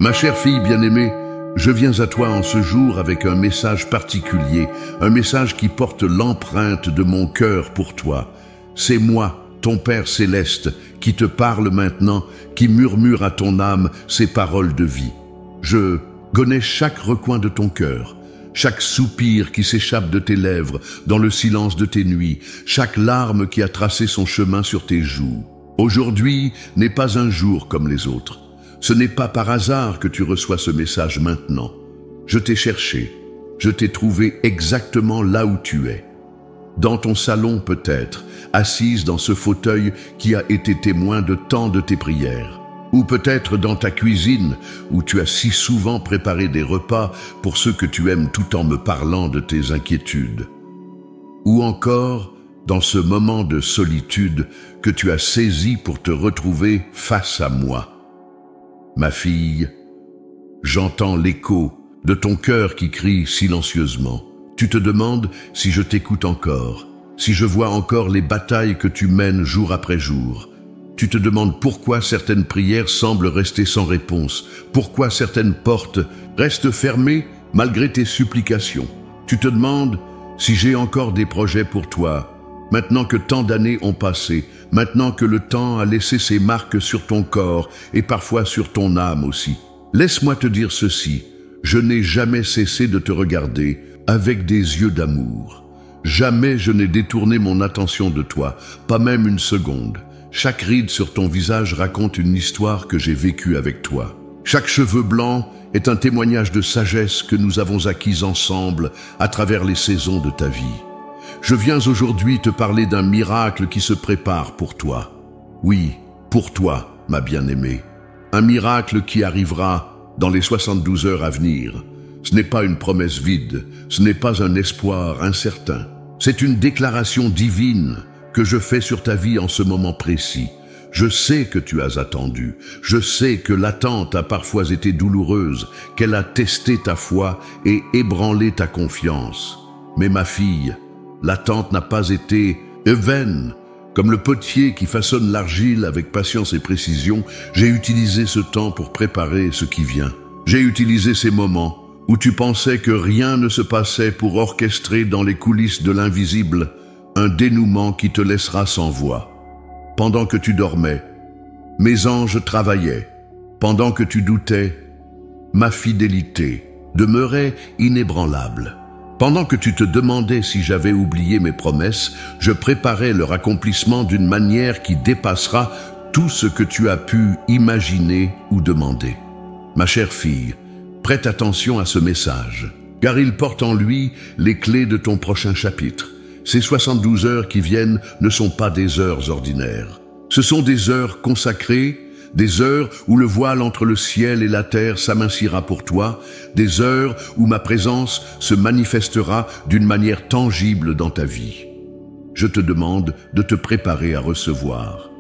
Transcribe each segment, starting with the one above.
Ma chère fille bien-aimée, je viens à toi en ce jour avec un message particulier, un message qui porte l'empreinte de mon cœur pour toi. C'est moi, ton Père céleste, qui te parle maintenant, qui murmure à ton âme ces paroles de vie. Je connais chaque recoin de ton cœur, chaque soupir qui s'échappe de tes lèvres dans le silence de tes nuits, chaque larme qui a tracé son chemin sur tes joues. Aujourd'hui n'est pas un jour comme les autres. Ce n'est pas par hasard que tu reçois ce message maintenant. Je t'ai cherché, je t'ai trouvé exactement là où tu es. Dans ton salon peut-être, assise dans ce fauteuil qui a été témoin de tant de tes prières. Ou peut-être dans ta cuisine, où tu as si souvent préparé des repas pour ceux que tu aimes tout en me parlant de tes inquiétudes. Ou encore dans ce moment de solitude que tu as saisi pour te retrouver face à moi. Ma fille, j'entends l'écho de ton cœur qui crie silencieusement. Tu te demandes si je t'écoute encore, si je vois encore les batailles que tu mènes jour après jour. Tu te demandes pourquoi certaines prières semblent rester sans réponse, pourquoi certaines portes restent fermées malgré tes supplications. Tu te demandes si j'ai encore des projets pour toi, maintenant que tant d'années ont passé, maintenant que le temps a laissé ses marques sur ton corps et parfois sur ton âme aussi. Laisse-moi te dire ceci, je n'ai jamais cessé de te regarder avec des yeux d'amour. Jamais je n'ai détourné mon attention de toi, pas même une seconde. Chaque ride sur ton visage raconte une histoire que j'ai vécue avec toi. Chaque cheveu blanc est un témoignage de sagesse que nous avons acquis ensemble à travers les saisons de ta vie. Je viens aujourd'hui te parler d'un miracle qui se prépare pour toi. Oui, pour toi, ma bien-aimée. Un miracle qui arrivera dans les 72 heures à venir. Ce n'est pas une promesse vide, ce n'est pas un espoir incertain. C'est une déclaration divine que je fais sur ta vie en ce moment précis. Je sais que tu as attendu, je sais que l'attente a parfois été douloureuse, qu'elle a testé ta foi et ébranlé ta confiance. Mais ma fille, l'attente n'a pas été vaine. Comme le potier qui façonne l'argile avec patience et précision, j'ai utilisé ce temps pour préparer ce qui vient. J'ai utilisé ces moments où tu pensais que rien ne se passait pour orchestrer dans les coulisses de l'invisible un dénouement qui te laissera sans voix. Pendant que tu dormais, mes anges travaillaient. Pendant que tu doutais, ma fidélité demeurait inébranlable. Pendant que tu te demandais si j'avais oublié mes promesses, je préparais leur accomplissement d'une manière qui dépassera tout ce que tu as pu imaginer ou demander. Ma chère fille, prête attention à ce message, car il porte en lui les clés de ton prochain chapitre. Ces 72 heures qui viennent ne sont pas des heures ordinaires. Ce sont des heures consacrées, des heures où le voile entre le ciel et la terre s'amincira pour toi, des heures où ma présence se manifestera d'une manière tangible dans ta vie. Je te demande de te préparer à recevoir.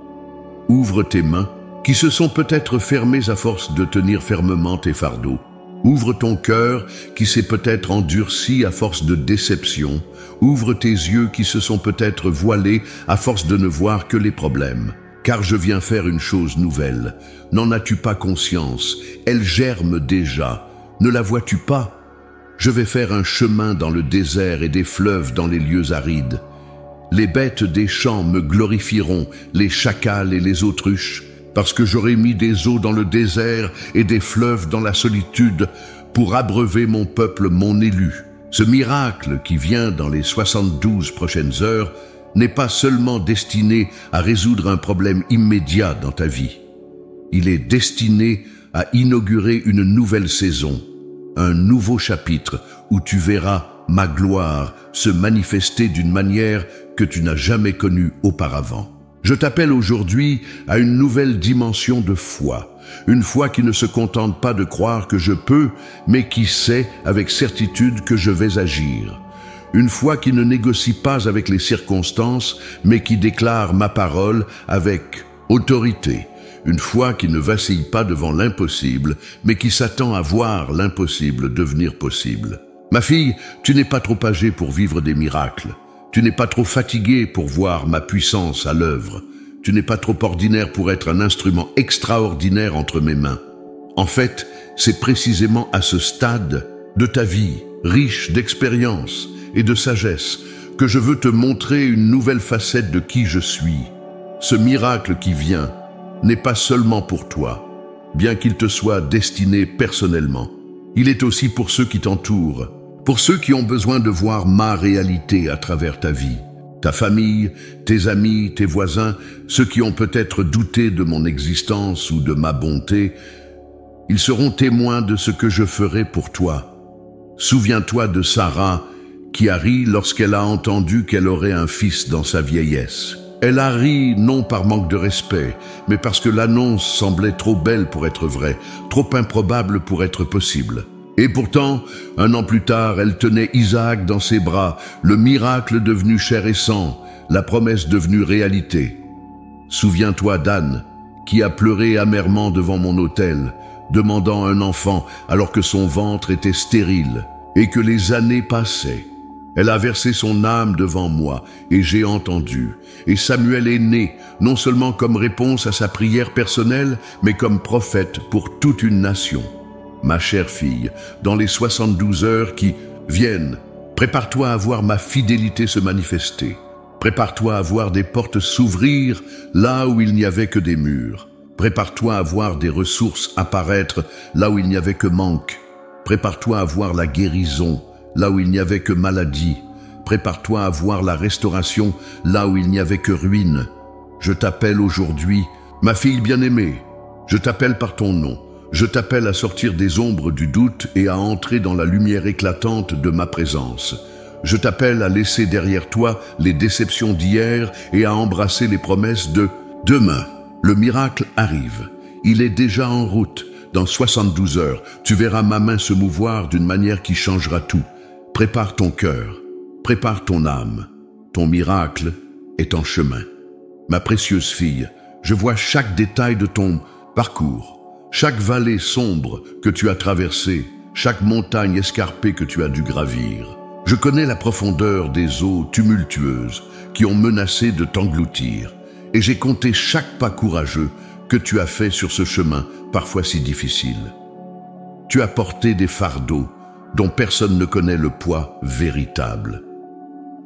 Ouvre tes mains, qui se sont peut-être fermées à force de tenir fermement tes fardeaux. Ouvre ton cœur qui s'est peut-être endurci à force de déception. Ouvre tes yeux qui se sont peut-être voilés à force de ne voir que les problèmes. Car je viens faire une chose nouvelle. N'en as-tu pas conscience? Elle germe déjà. Ne la vois-tu pas? Je vais faire un chemin dans le désert et des fleuves dans les lieux arides. Les bêtes des champs me glorifieront, les chacals et les autruches, parce que j'aurai mis des eaux dans le désert et des fleuves dans la solitude pour abreuver mon peuple, mon élu. Ce miracle qui vient dans les 72 prochaines heures n'est pas seulement destiné à résoudre un problème immédiat dans ta vie. Il est destiné à inaugurer une nouvelle saison, un nouveau chapitre où tu verras ma gloire se manifester d'une manière que tu n'as jamais connue auparavant. Je t'appelle aujourd'hui à une nouvelle dimension de foi, une foi qui ne se contente pas de croire que je peux, mais qui sait avec certitude que je vais agir. Une foi qui ne négocie pas avec les circonstances, mais qui déclare ma parole avec autorité. Une foi qui ne vacille pas devant l'impossible, mais qui s'attend à voir l'impossible devenir possible. Ma fille, tu n'es pas trop âgée pour vivre des miracles. Tu n'es pas trop fatigué pour voir ma puissance à l'œuvre. Tu n'es pas trop ordinaire pour être un instrument extraordinaire entre mes mains. En fait, c'est précisément à ce stade de ta vie, riche d'expérience et de sagesse, que je veux te montrer une nouvelle facette de qui je suis. Ce miracle qui vient n'est pas seulement pour toi, bien qu'il te soit destiné personnellement. Il est aussi pour ceux qui t'entourent, pour ceux qui ont besoin de voir ma réalité à travers ta vie. Ta famille, tes amis, tes voisins, ceux qui ont peut-être douté de mon existence ou de ma bonté, ils seront témoins de ce que je ferai pour toi. Souviens-toi de Sarah qui a ri lorsqu'elle a entendu qu'elle aurait un fils dans sa vieillesse. Elle a ri non par manque de respect, mais parce que l'annonce semblait trop belle pour être vraie, trop improbable pour être possible. Et pourtant, 1 an plus tard, elle tenait Isaac dans ses bras, le miracle devenu chair et sang, la promesse devenue réalité. Souviens-toi d'Anne, qui a pleuré amèrement devant mon autel, demandant un enfant alors que son ventre était stérile et que les années passaient. Elle a versé son âme devant moi et j'ai entendu. Et Samuel est né, non seulement comme réponse à sa prière personnelle, mais comme prophète pour toute une nation. Ma chère fille, dans les 72 heures qui viennent, prépare-toi à voir ma fidélité se manifester. Prépare-toi à voir des portes s'ouvrir là où il n'y avait que des murs. Prépare-toi à voir des ressources apparaître là où il n'y avait que manque. Prépare-toi à voir la guérison là où il n'y avait que maladie. Prépare-toi à voir la restauration là où il n'y avait que ruine. Je t'appelle aujourd'hui, ma fille bien-aimée. Je t'appelle par ton nom. Je t'appelle à sortir des ombres du doute et à entrer dans la lumière éclatante de ma présence. Je t'appelle à laisser derrière toi les déceptions d'hier et à embrasser les promesses de demain. Le miracle arrive. Il est déjà en route. Dans 72 heures, tu verras ma main se mouvoir d'une manière qui changera tout. Prépare ton cœur, prépare ton âme. Ton miracle est en chemin. Ma précieuse fille, je vois chaque détail de ton parcours, chaque vallée sombre que tu as traversée, chaque montagne escarpée que tu as dû gravir. Je connais la profondeur des eaux tumultueuses qui ont menacé de t'engloutir, et j'ai compté chaque pas courageux que tu as fait sur ce chemin, parfois si difficile. Tu as porté des fardeaux dont personne ne connaît le poids véritable.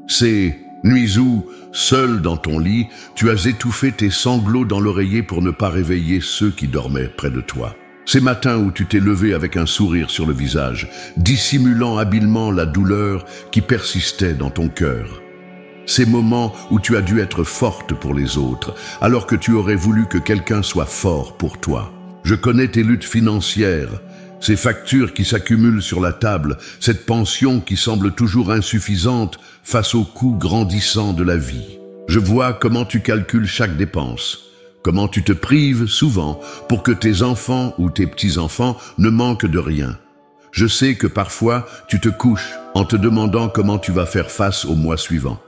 Ces nuits où, seul dans ton lit, tu as étouffé tes sanglots dans l'oreiller pour ne pas réveiller ceux qui dormaient près de toi. Ces matins où tu t'es levé avec un sourire sur le visage, dissimulant habilement la douleur qui persistait dans ton cœur. Ces moments où tu as dû être forte pour les autres, alors que tu aurais voulu que quelqu'un soit fort pour toi. Je connais tes luttes financières, ces factures qui s'accumulent sur la table, cette pension qui semble toujours insuffisante face aux coûts grandissants de la vie. Je vois comment tu calcules chaque dépense, comment tu te prives souvent pour que tes enfants ou tes petits-enfants ne manquent de rien. Je sais que parfois tu te couches en te demandant comment tu vas faire face au mois suivant.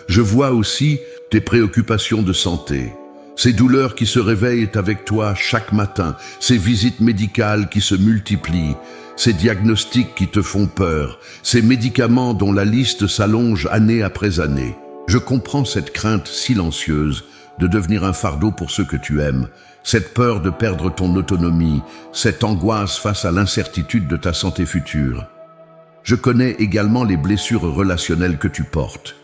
Je vois aussi tes préoccupations de santé, ces douleurs qui se réveillent avec toi chaque matin, ces visites médicales qui se multiplient, ces diagnostics qui te font peur, ces médicaments dont la liste s'allonge année après année. Je comprends cette crainte silencieuse de devenir un fardeau pour ceux que tu aimes, cette peur de perdre ton autonomie, cette angoisse face à l'incertitude de ta santé future. Je connais également les blessures relationnelles que tu portes.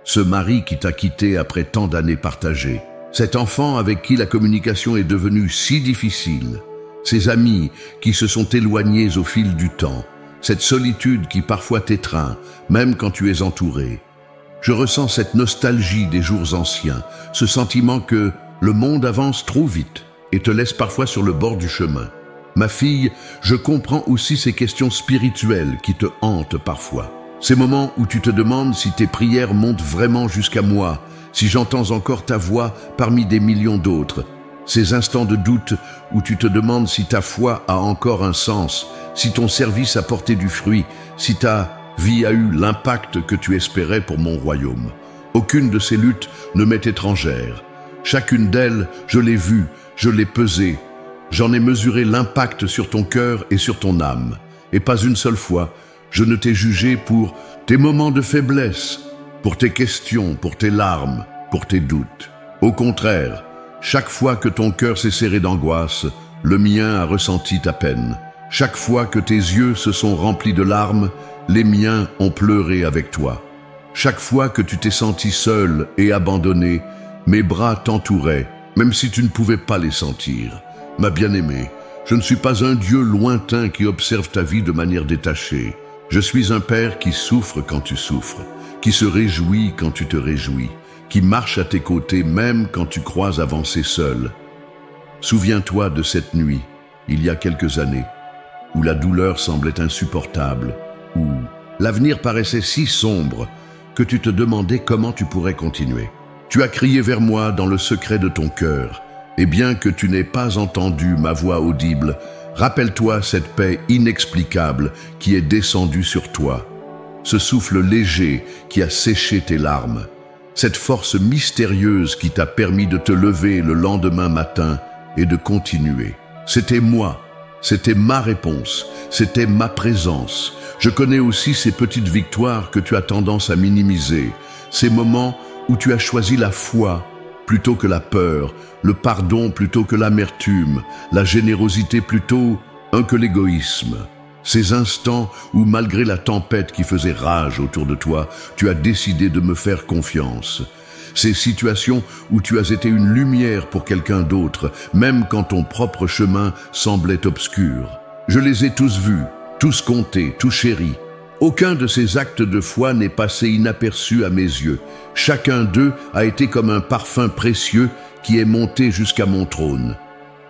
Ce mari qui t'a quitté après tant d'années partagées, cet enfant avec qui la communication est devenue si difficile, ces amis qui se sont éloignés au fil du temps, cette solitude qui parfois t'étreint, même quand tu es entouré. Je ressens cette nostalgie des jours anciens, ce sentiment que le monde avance trop vite et te laisse parfois sur le bord du chemin. Ma fille, je comprends aussi ces questions spirituelles qui te hantent parfois. Ces moments où tu te demandes si tes prières montent vraiment jusqu'à moi, si j'entends encore ta voix parmi des millions d'autres. Ces instants de doute où tu te demandes si ta foi a encore un sens, si ton service a porté du fruit, si ta vie a eu l'impact que tu espérais pour mon royaume. Aucune de ces luttes ne m'est étrangère. Chacune d'elles, je l'ai vue, je l'ai pesée. J'en ai mesuré l'impact sur ton cœur et sur ton âme. Et pas une seule fois, je ne t'ai jugé pour tes moments de faiblesse, pour tes questions, pour tes larmes, pour tes doutes. Au contraire, chaque fois que ton cœur s'est serré d'angoisse, le mien a ressenti ta peine. Chaque fois que tes yeux se sont remplis de larmes, les miens ont pleuré avec toi. Chaque fois que tu t'es senti seul et abandonné, mes bras t'entouraient, même si tu ne pouvais pas les sentir. Ma bien-aimée, je ne suis pas un Dieu lointain qui observe ta vie de manière détachée. Je suis un Père qui souffre quand tu souffres, qui se réjouit quand tu te réjouis, qui marche à tes côtés même quand tu crois avancer seul. Souviens-toi de cette nuit, il y a quelques années, où la douleur semblait insupportable, où l'avenir paraissait si sombre que tu te demandais comment tu pourrais continuer. Tu as crié vers moi dans le secret de ton cœur, et bien que tu n'aies pas entendu ma voix audible, rappelle-toi cette paix inexplicable qui est descendue sur toi, ce souffle léger qui a séché tes larmes, cette force mystérieuse qui t'a permis de te lever le lendemain matin et de continuer. C'était moi, c'était ma réponse, c'était ma présence. Je connais aussi ces petites victoires que tu as tendance à minimiser, ces moments où tu as choisi la foi plutôt que la peur, le pardon plutôt que l'amertume, la générosité plutôt que l'égoïsme. Ces instants où, malgré la tempête qui faisait rage autour de toi, tu as décidé de me faire confiance. Ces situations où tu as été une lumière pour quelqu'un d'autre, même quand ton propre chemin semblait obscur. Je les ai tous vus, tous comptés, tous chéris. Aucun de ces actes de foi n'est passé inaperçu à mes yeux. Chacun d'eux a été comme un parfum précieux qui est monté jusqu'à mon trône.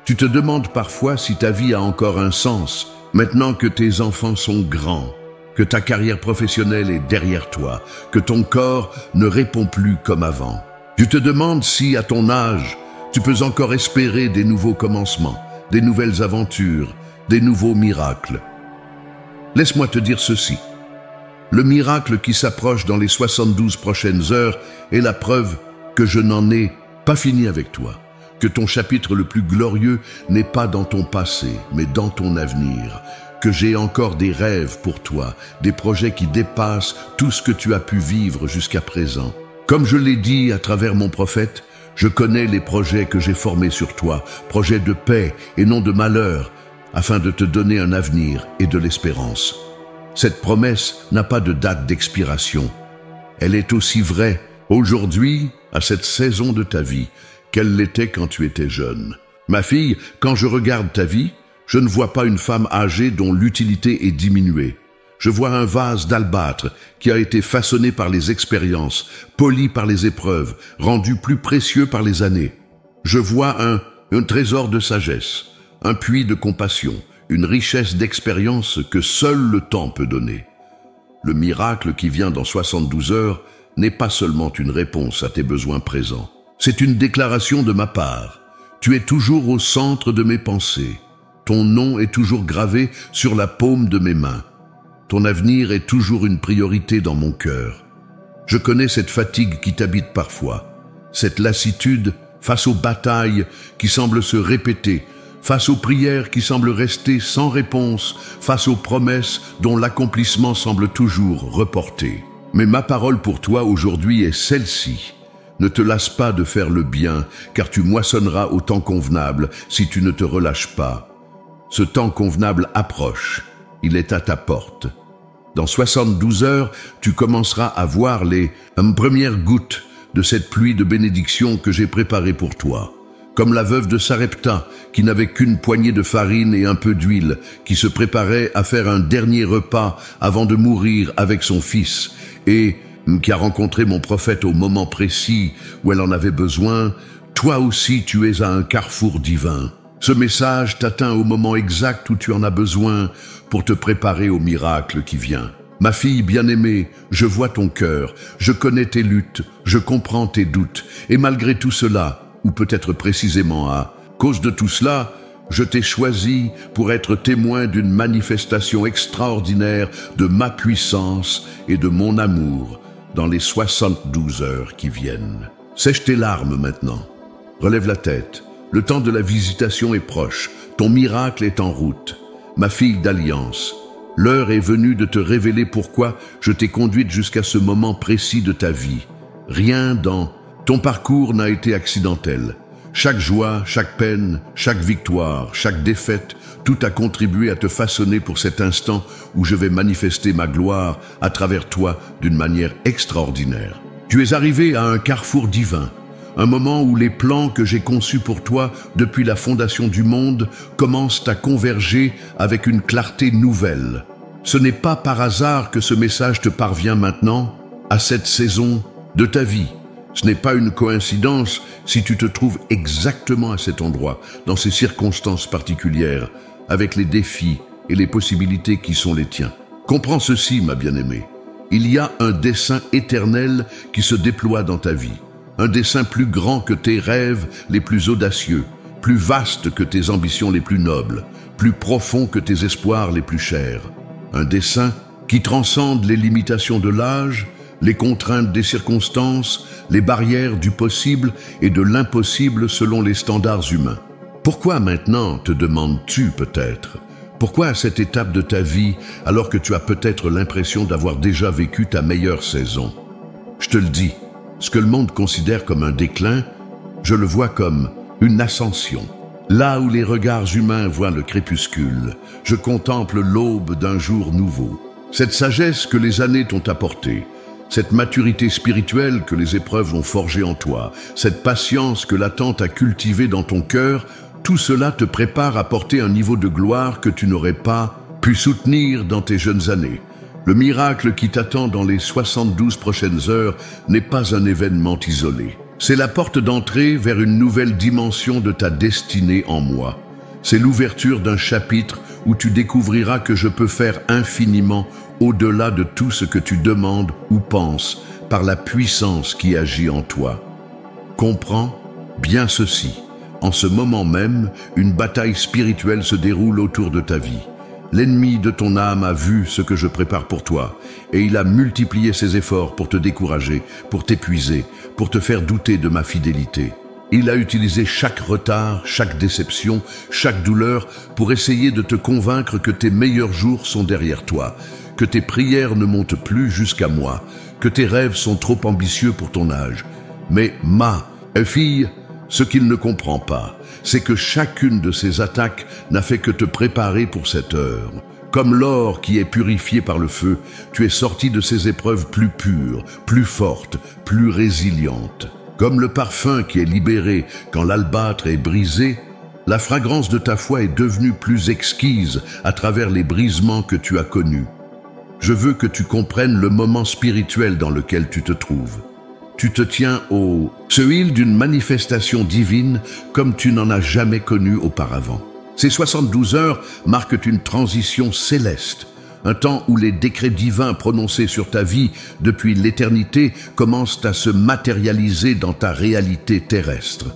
Tu te demandes parfois si ta vie a encore un sens, maintenant que tes enfants sont grands, que ta carrière professionnelle est derrière toi, que ton corps ne répond plus comme avant. Tu te demandes si, à ton âge, tu peux encore espérer des nouveaux commencements, des nouvelles aventures, des nouveaux miracles. Laisse-moi te dire ceci. Le miracle qui s'approche dans les 72 prochaines heures est la preuve que je n'en ai pas fini avec toi, que ton chapitre le plus glorieux n'est pas dans ton passé, mais dans ton avenir, que j'ai encore des rêves pour toi, des projets qui dépassent tout ce que tu as pu vivre jusqu'à présent. Comme je l'ai dit à travers mon prophète, je connais les projets que j'ai formés sur toi, projets de paix et non de malheur, afin de te donner un avenir et de l'espérance. Cette promesse n'a pas de date d'expiration. Elle est aussi vraie aujourd'hui, à cette saison de ta vie, qu'elle l'était quand tu étais jeune. Ma fille, quand je regarde ta vie, je ne vois pas une femme âgée dont l'utilité est diminuée. Je vois un vase d'albâtre qui a été façonné par les expériences, poli par les épreuves, rendu plus précieux par les années. Je vois un trésor de sagesse, un puits de compassion, une richesse d'expérience que seul le temps peut donner. Le miracle qui vient dans 72 heures n'est pas seulement une réponse à tes besoins présents. C'est une déclaration de ma part. Tu es toujours au centre de mes pensées. Ton nom est toujours gravé sur la paume de mes mains. Ton avenir est toujours une priorité dans mon cœur. Je connais cette fatigue qui t'habite parfois, cette lassitude face aux batailles qui semblent se répéter, face aux prières qui semblent rester sans réponse, face aux promesses dont l'accomplissement semble toujours reporté. Mais ma parole pour toi aujourd'hui est celle-ci. Ne te lasse pas de faire le bien, car tu moissonneras au temps convenable si tu ne te relâches pas. Ce temps convenable approche, il est à ta porte. Dans 72 heures, tu commenceras à voir les premières gouttes de cette pluie de bénédiction que j'ai préparée pour toi. Comme la veuve de Sarepta, qui n'avait qu'une poignée de farine et un peu d'huile, qui se préparait à faire un dernier repas avant de mourir avec son fils, et qui a rencontré mon prophète au moment précis où elle en avait besoin, toi aussi tu es à un carrefour divin. Ce message t'atteint au moment exact où tu en as besoin pour te préparer au miracle qui vient. Ma fille bien-aimée, je vois ton cœur, je connais tes luttes, je comprends tes doutes, et malgré tout cela, ou peut-être précisément à cause de tout cela, je t'ai choisi pour être témoin d'une manifestation extraordinaire de ma puissance et de mon amour dans les 72 heures qui viennent. Sèche tes larmes maintenant. Relève la tête. Le temps de la visitation est proche. Ton miracle est en route. Ma fille d'alliance, l'heure est venue de te révéler pourquoi je t'ai conduite jusqu'à ce moment précis de ta vie. Rien dans ton parcours n'a été accidentel. Chaque joie, chaque peine, chaque victoire, chaque défaite tout a contribué à te façonner pour cet instant où je vais manifester ma gloire à travers toi d'une manière extraordinaire. Tu es arrivé à un carrefour divin, un moment où les plans que j'ai conçus pour toi depuis la fondation du monde commencent à converger avec une clarté nouvelle. Ce n'est pas par hasard que ce message te parvient maintenant, à cette saison de ta vie. Ce n'est pas une coïncidence si tu te trouves exactement à cet endroit, dans ces circonstances particulières, avec les défis et les possibilités qui sont les tiens. Comprends ceci, ma bien-aimée. Il y a un dessein éternel qui se déploie dans ta vie. Un dessein plus grand que tes rêves les plus audacieux, plus vaste que tes ambitions les plus nobles, plus profond que tes espoirs les plus chers. Un dessein qui transcende les limitations de l'âge, les contraintes des circonstances, les barrières du possible et de l'impossible selon les standards humains. Pourquoi maintenant, te demandes-tu peut-être? Pourquoi à cette étape de ta vie, alors que tu as peut-être l'impression d'avoir déjà vécu ta meilleure saison? Je te le dis, ce que le monde considère comme un déclin, je le vois comme une ascension. Là où les regards humains voient le crépuscule, je contemple l'aube d'un jour nouveau. Cette sagesse que les années t'ont apportée, cette maturité spirituelle que les épreuves ont forgée en toi, cette patience que l'attente a cultivée dans ton cœur, tout cela te prépare à porter un niveau de gloire que tu n'aurais pas pu soutenir dans tes jeunes années. Le miracle qui t'attend dans les 72 prochaines heures n'est pas un événement isolé. C'est la porte d'entrée vers une nouvelle dimension de ta destinée en moi. C'est l'ouverture d'un chapitre où tu découvriras que je peux faire infiniment au-delà de tout ce que tu demandes ou penses par la puissance qui agit en toi. Comprends bien ceci. En ce moment même, une bataille spirituelle se déroule autour de ta vie. L'ennemi de ton âme a vu ce que je prépare pour toi, et il a multiplié ses efforts pour te décourager, pour t'épuiser, pour te faire douter de ma fidélité. Il a utilisé chaque retard, chaque déception, chaque douleur pour essayer de te convaincre que tes meilleurs jours sont derrière toi, que tes prières ne montent plus jusqu'à moi, que tes rêves sont trop ambitieux pour ton âge. Mais ma fille, ce qu'il ne comprend pas, c'est que chacune de ces attaques n'a fait que te préparer pour cette heure. Comme l'or qui est purifié par le feu, tu es sorti de ces épreuves plus pures, plus fortes, plus résilientes. Comme le parfum qui est libéré quand l'albâtre est brisé, la fragrance de ta foi est devenue plus exquise à travers les brisements que tu as connus. Je veux que tu comprennes le moment spirituel dans lequel tu te trouves. Tu te tiens au seuil d'une manifestation divine comme tu n'en as jamais connu auparavant. Ces 72 heures marquent une transition céleste, un temps où les décrets divins prononcés sur ta vie depuis l'éternité commencent à se matérialiser dans ta réalité terrestre.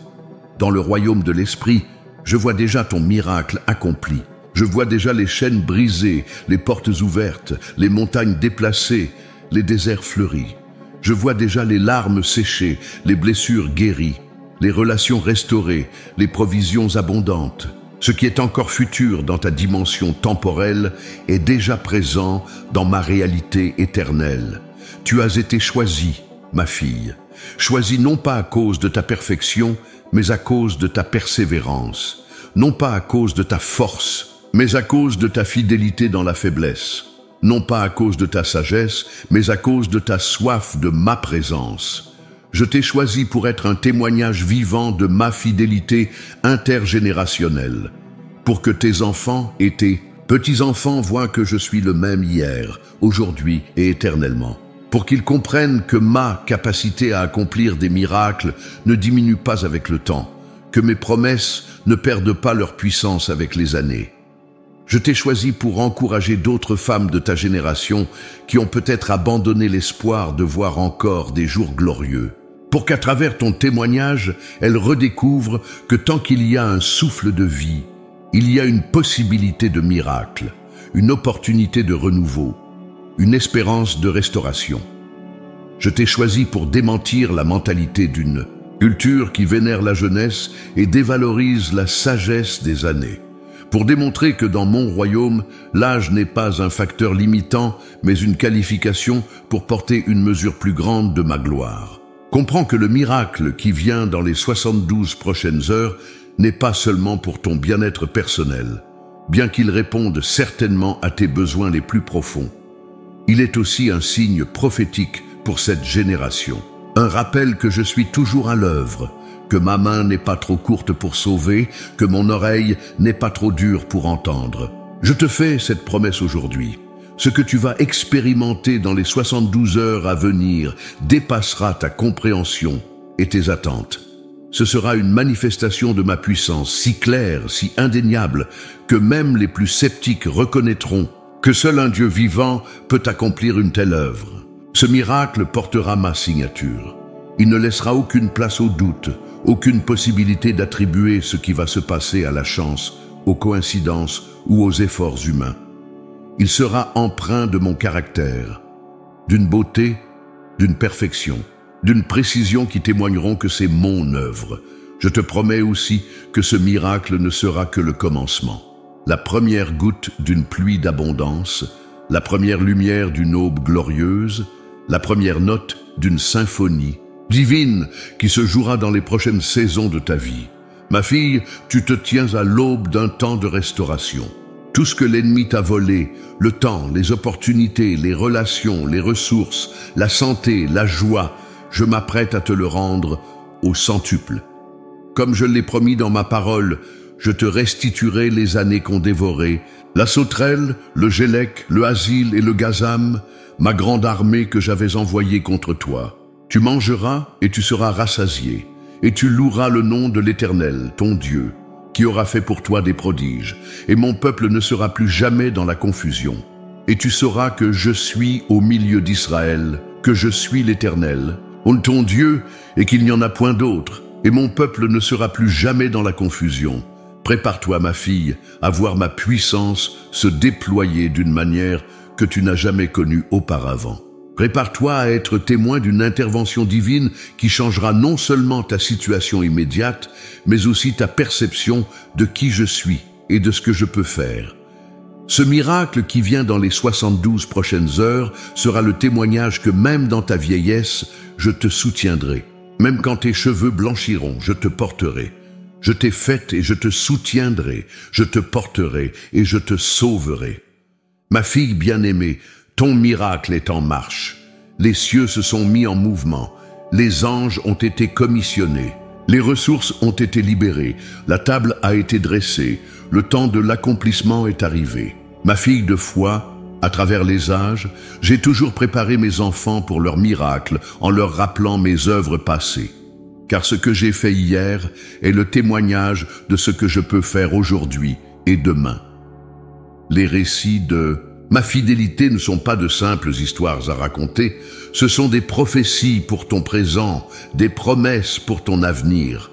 Dans le royaume de l'esprit, je vois déjà ton miracle accompli. Je vois déjà les chaînes brisées, les portes ouvertes, les montagnes déplacées, les déserts fleuris. Je vois déjà les larmes séchées, les blessures guéries, les relations restaurées, les provisions abondantes. Ce qui est encore futur dans ta dimension temporelle est déjà présent dans ma réalité éternelle. Tu as été choisie, ma fille. Choisie non pas à cause de ta perfection, mais à cause de ta persévérance. Non pas à cause de ta force, mais à cause de ta fidélité dans la faiblesse. Non pas à cause de ta sagesse, mais à cause de ta soif de ma présence. Je t'ai choisi pour être un témoignage vivant de ma fidélité intergénérationnelle, pour que tes enfants et tes petits-enfants voient que je suis le même hier, aujourd'hui et éternellement, pour qu'ils comprennent que ma capacité à accomplir des miracles ne diminue pas avec le temps, que mes promesses ne perdent pas leur puissance avec les années. Je t'ai choisi pour encourager d'autres femmes de ta génération qui ont peut-être abandonné l'espoir de voir encore des jours glorieux. Pour qu'à travers ton témoignage, elles redécouvrent que tant qu'il y a un souffle de vie, il y a une possibilité de miracle, une opportunité de renouveau, une espérance de restauration. Je t'ai choisi pour démentir la mentalité d'une culture qui vénère la jeunesse et dévalorise la sagesse des années. Pour démontrer que dans mon royaume, l'âge n'est pas un facteur limitant, mais une qualification pour porter une mesure plus grande de ma gloire. Comprends que le miracle qui vient dans les 72 prochaines heures n'est pas seulement pour ton bien-être personnel, bien qu'il réponde certainement à tes besoins les plus profonds. Il est aussi un signe prophétique pour cette génération. Un rappel que je suis toujours à l'œuvre, que ma main n'est pas trop courte pour sauver, que mon oreille n'est pas trop dure pour entendre. Je te fais cette promesse aujourd'hui. Ce que tu vas expérimenter dans les 72 heures à venir dépassera ta compréhension et tes attentes. Ce sera une manifestation de ma puissance si claire, si indéniable, que même les plus sceptiques reconnaîtront que seul un Dieu vivant peut accomplir une telle œuvre. Ce miracle portera ma signature. Il ne laissera aucune place au doute, aucune possibilité d'attribuer ce qui va se passer à la chance, aux coïncidences ou aux efforts humains. Il sera empreint de mon caractère, d'une beauté, d'une perfection, d'une précision qui témoigneront que c'est mon œuvre. Je te promets aussi que ce miracle ne sera que le commencement. La première goutte d'une pluie d'abondance, la première lumière d'une aube glorieuse, la première note d'une symphonie divine qui se jouera dans les prochaines saisons de ta vie. Ma fille, tu te tiens à l'aube d'un temps de restauration. Tout ce que l'ennemi t'a volé, le temps, les opportunités, les relations, les ressources, la santé, la joie, je m'apprête à te le rendre au centuple. Comme je l'ai promis dans ma parole, je te restituerai les années qu'ont dévoré la sauterelle, le gélec, le asile et le gazam, ma grande armée que j'avais envoyée contre toi. Tu mangeras et tu seras rassasié, et tu loueras le nom de l'Éternel, ton Dieu, qui aura fait pour toi des prodiges, et mon peuple ne sera plus jamais dans la confusion. Et tu sauras que je suis au milieu d'Israël, que je suis l'Éternel, ton Dieu, et qu'il n'y en a point d'autre, et mon peuple ne sera plus jamais dans la confusion. Prépare-toi, ma fille, à voir ma puissance se déployer d'une manière que tu n'as jamais connue auparavant. Prépare-toi à être témoin d'une intervention divine qui changera non seulement ta situation immédiate, mais aussi ta perception de qui je suis et de ce que je peux faire. Ce miracle qui vient dans les 72 prochaines heures sera le témoignage que même dans ta vieillesse, je te soutiendrai. Même quand tes cheveux blanchiront, je te porterai. Je t'ai faite et je te soutiendrai, je te porterai et je te sauverai. Ma fille bien-aimée, ton miracle est en marche. Les cieux se sont mis en mouvement, les anges ont été commissionnés, les ressources ont été libérées, la table a été dressée, le temps de l'accomplissement est arrivé. Ma fille de foi, à travers les âges, j'ai toujours préparé mes enfants pour leur miracle en leur rappelant mes œuvres passées. Car ce que j'ai fait hier est le témoignage de ce que je peux faire aujourd'hui et demain. Les récits de ma fidélité ne sont pas de simples histoires à raconter, ce sont des prophéties pour ton présent, des promesses pour ton avenir.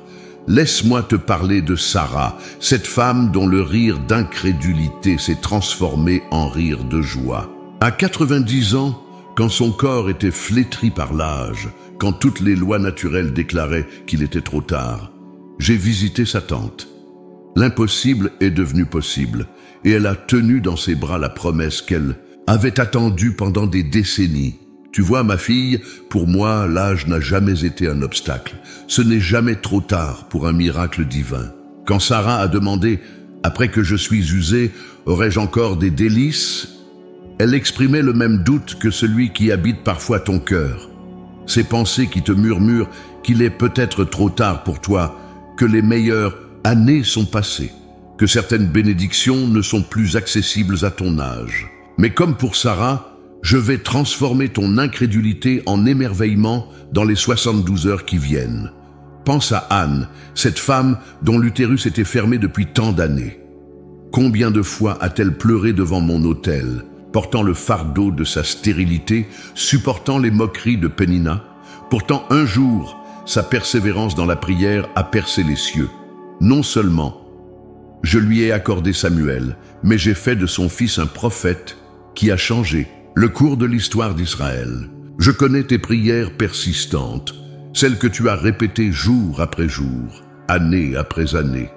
Laisse-moi te parler de Sarah, cette femme dont le rire d'incrédulité s'est transformé en rire de joie. À 90 ans, quand son corps était flétri par l'âge, quand toutes les lois naturelles déclaraient qu'il était trop tard, j'ai visité sa tante. L'impossible est devenu possible, et elle a tenu dans ses bras la promesse qu'elle avait attendue pendant des décennies. Tu vois, ma fille, pour moi, l'âge n'a jamais été un obstacle. Ce n'est jamais trop tard pour un miracle divin. Quand Sarah a demandé « Après que je suis usée, aurais-je encore des délices ?» elle exprimait le même doute que celui qui habite parfois ton cœur. Ces pensées qui te murmurent qu'il est peut-être trop tard pour toi, que les meilleures années sont passées, que certaines bénédictions ne sont plus accessibles à ton âge. Mais comme pour Sarah, je vais transformer ton incrédulité en émerveillement dans les 72 heures qui viennent. Pense à Anne, cette femme dont l'utérus était fermé depuis tant d'années. Combien de fois a-t-elle pleuré devant mon autel, portant le fardeau de sa stérilité, supportant les moqueries de Pénina? Pourtant, un jour, sa persévérance dans la prière a percé les cieux. Non seulement je lui ai accordé Samuel, mais j'ai fait de son fils un prophète qui a changé le cours de l'histoire d'Israël. Je connais tes prières persistantes, celles que tu as répétées jour après jour, année après année.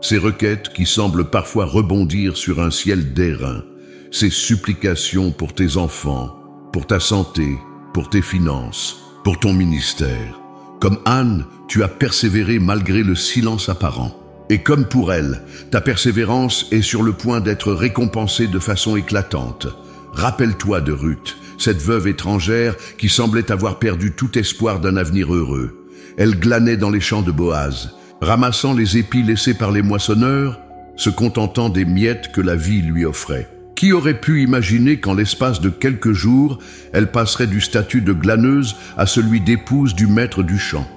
Ces requêtes qui semblent parfois rebondir sur un ciel d'airain, ces supplications pour tes enfants, pour ta santé, pour tes finances, pour ton ministère. Comme Anne, tu as persévéré malgré le silence apparent. Et comme pour elle, ta persévérance est sur le point d'être récompensée de façon éclatante. Rappelle-toi de Ruth, cette veuve étrangère qui semblait avoir perdu tout espoir d'un avenir heureux. Elle glanait dans les champs de Boaz, ramassant les épis laissés par les moissonneurs, se contentant des miettes que la vie lui offrait. Qui aurait pu imaginer qu'en l'espace de quelques jours, elle passerait du statut de glaneuse à celui d'épouse du maître du champ?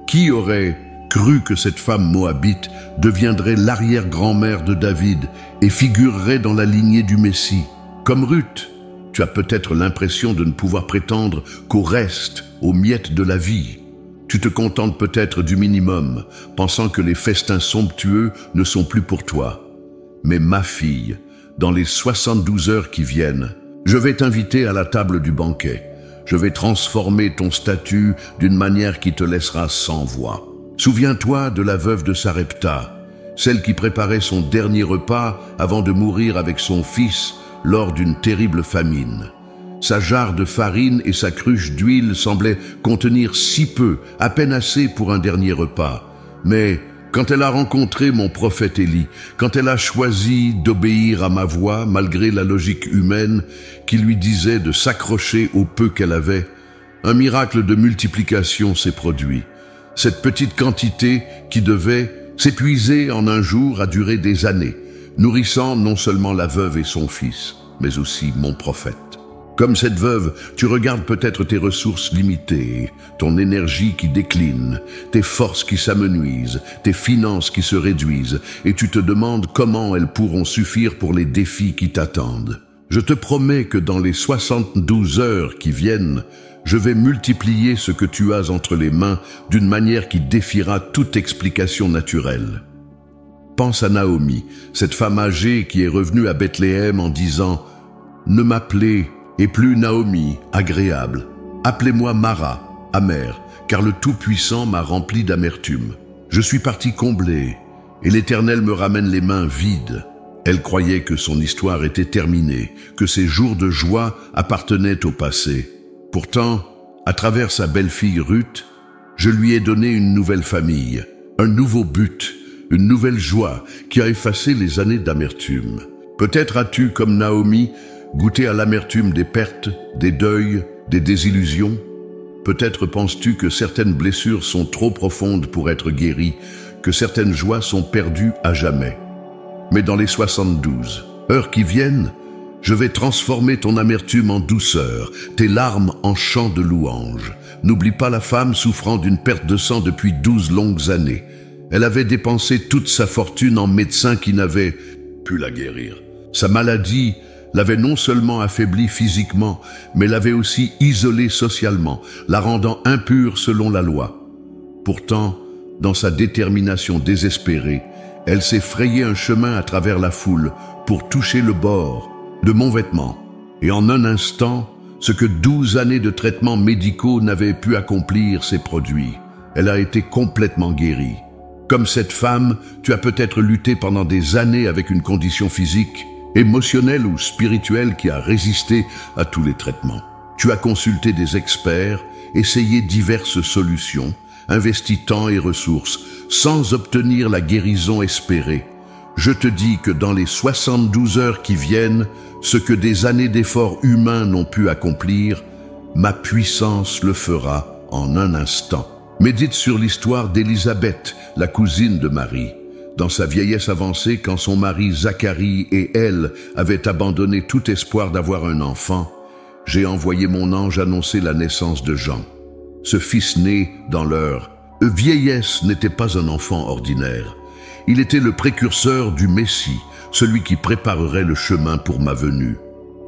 Qui aurait cru que cette femme moabite deviendrait l'arrière-grand-mère de David et figurerait dans la lignée du Messie? Comme Ruth, tu as peut-être l'impression de ne pouvoir prétendre qu'au reste, aux miettes de la vie. Tu te contentes peut-être du minimum, pensant que les festins somptueux ne sont plus pour toi. Mais ma fille, dans les 72 heures qui viennent, je vais t'inviter à la table du banquet. Je vais transformer ton statut d'une manière qui te laissera sans voix. Souviens-toi de la veuve de Sarepta, celle qui préparait son dernier repas avant de mourir avec son fils lors d'une terrible famine. Sa jarre de farine et sa cruche d'huile semblaient contenir si peu, à peine assez pour un dernier repas. Mais quand elle a rencontré mon prophète Élie, quand elle a choisi d'obéir à ma voix malgré la logique humaine qui lui disait de s'accrocher au peu qu'elle avait, un miracle de multiplication s'est produit. Cette petite quantité qui devait s'épuiser en un jour a duré des années, nourrissant non seulement la veuve et son fils, mais aussi mon prophète. Comme cette veuve, tu regardes peut-être tes ressources limitées, ton énergie qui décline, tes forces qui s'amenuisent, tes finances qui se réduisent, et tu te demandes comment elles pourront suffire pour les défis qui t'attendent. Je te promets que dans les 72 heures qui viennent, je vais multiplier ce que tu as entre les mains d'une manière qui défiera toute explication naturelle. Pense à Naomi, cette femme âgée qui est revenue à Bethléem en disant « Ne m'appelez et plus Naomi, agréable. Appelez-moi Mara, amère, car le Tout-Puissant m'a rempli d'amertume. Je suis parti comblé, et l'Éternel me ramène les mains vides. » Elle croyait que son histoire était terminée, que ses jours de joie appartenaient au passé. Pourtant, à travers sa belle-fille Ruth, je lui ai donné une nouvelle famille, un nouveau but, une nouvelle joie qui a effacé les années d'amertume. Peut-être as-tu, comme Naomi, goûté à l'amertume des pertes, des deuils, des désillusions. Peut-être penses-tu que certaines blessures sont trop profondes pour être guéries, que certaines joies sont perdues à jamais. Mais dans les 72 heures qui viennent, je vais transformer ton amertume en douceur, tes larmes en chants de louange. N'oublie pas la femme souffrant d'une perte de sang depuis 12 longues années. Elle avait dépensé toute sa fortune en médecins qui n'avaient pu la guérir. Sa maladie l'avait non seulement affaiblie physiquement, mais l'avait aussi isolée socialement, la rendant impure selon la loi. Pourtant, dans sa détermination désespérée, elle s'est frayé un chemin à travers la foule pour toucher le bord de mon vêtement. Et en un instant, ce que 12 années de traitements médicaux n'avaient pu accomplir s'est produit. Elle a été complètement guérie. Comme cette femme, tu as peut-être lutté pendant des années avec une condition physique, émotionnelle ou spirituelle qui a résisté à tous les traitements. Tu as consulté des experts, essayé diverses solutions, investi temps et ressources, sans obtenir la guérison espérée. Je te dis que dans les 72 heures qui viennent, ce que des années d'efforts humains n'ont pu accomplir, ma puissance le fera en un instant. Médite sur l'histoire d'Élisabeth, la cousine de Marie. Dans sa vieillesse avancée, quand son mari Zacharie et elle avaient abandonné tout espoir d'avoir un enfant, j'ai envoyé mon ange annoncer la naissance de Jean. Ce fils né dans leur vieillesse n'était pas un enfant ordinaire. Il était le précurseur du Messie, celui qui préparerait le chemin pour ma venue.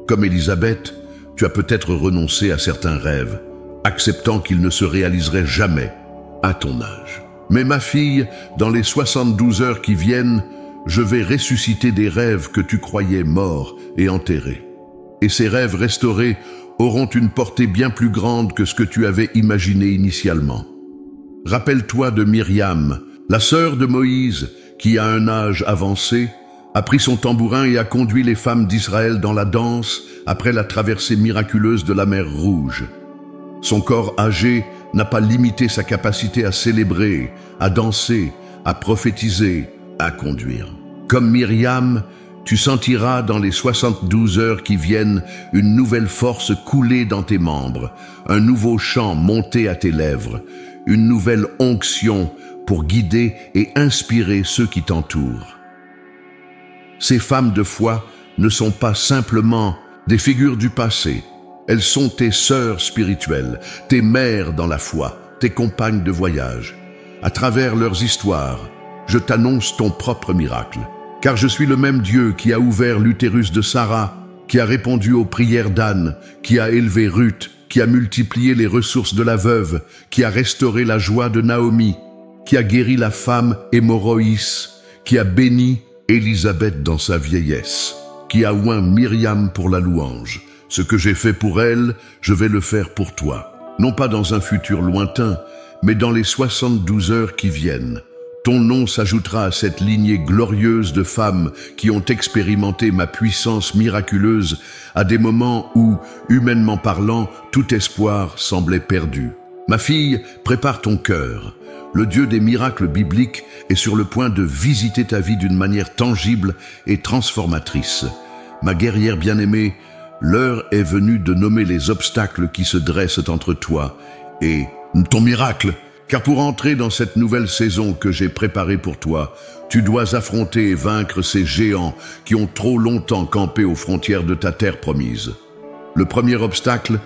Comme Élisabeth, tu as peut-être renoncé à certains rêves, acceptant qu'ils ne se réaliseraient jamais à ton âge. Mais ma fille, dans les 72 heures qui viennent, je vais ressusciter des rêves que tu croyais morts et enterrés. Et ces rêves restaurés auront une portée bien plus grande que ce que tu avais imaginé initialement. Rappelle-toi de Myriam, la sœur de Moïse, qui à un âge avancé, a pris son tambourin et a conduit les femmes d'Israël dans la danse après la traversée miraculeuse de la mer Rouge. Son corps âgé n'a pas limité sa capacité à célébrer, à danser, à prophétiser à conduire. Comme Myriam, tu sentiras dans les 72 heures qui viennent une nouvelle force couler dans tes membres, un nouveau chant monter à tes lèvres, une nouvelle onction pour guider et inspirer ceux qui t'entourent. Ces femmes de foi ne sont pas simplement des figures du passé. Elles sont tes sœurs spirituelles, tes mères dans la foi, tes compagnes de voyage. À travers leurs histoires, je t'annonce ton propre miracle. Car je suis le même Dieu qui a ouvert l'utérus de Sarah, qui a répondu aux prières d'Anne, qui a élevé Ruth, qui a multiplié les ressources de la veuve, qui a restauré la joie de Naomi, qui a guéri la femme hémorroïs, qui a béni Élisabeth dans sa vieillesse, qui a oint Myriam pour la louange. Ce que j'ai fait pour elle, je vais le faire pour toi. Non pas dans un futur lointain, mais dans les 72 heures qui viennent. Ton nom s'ajoutera à cette lignée glorieuse de femmes qui ont expérimenté ma puissance miraculeuse à des moments où, humainement parlant, tout espoir semblait perdu. Ma fille, prépare ton cœur. Le Dieu des miracles bibliques est sur le point de visiter ta vie d'une manière tangible et transformatrice. Ma guerrière bien-aimée, l'heure est venue de nommer les obstacles qui se dressent entre toi et ton miracle. Car pour entrer dans cette nouvelle saison que j'ai préparée pour toi, tu dois affronter et vaincre ces géants qui ont trop longtemps campé aux frontières de ta terre promise. Le premier obstacle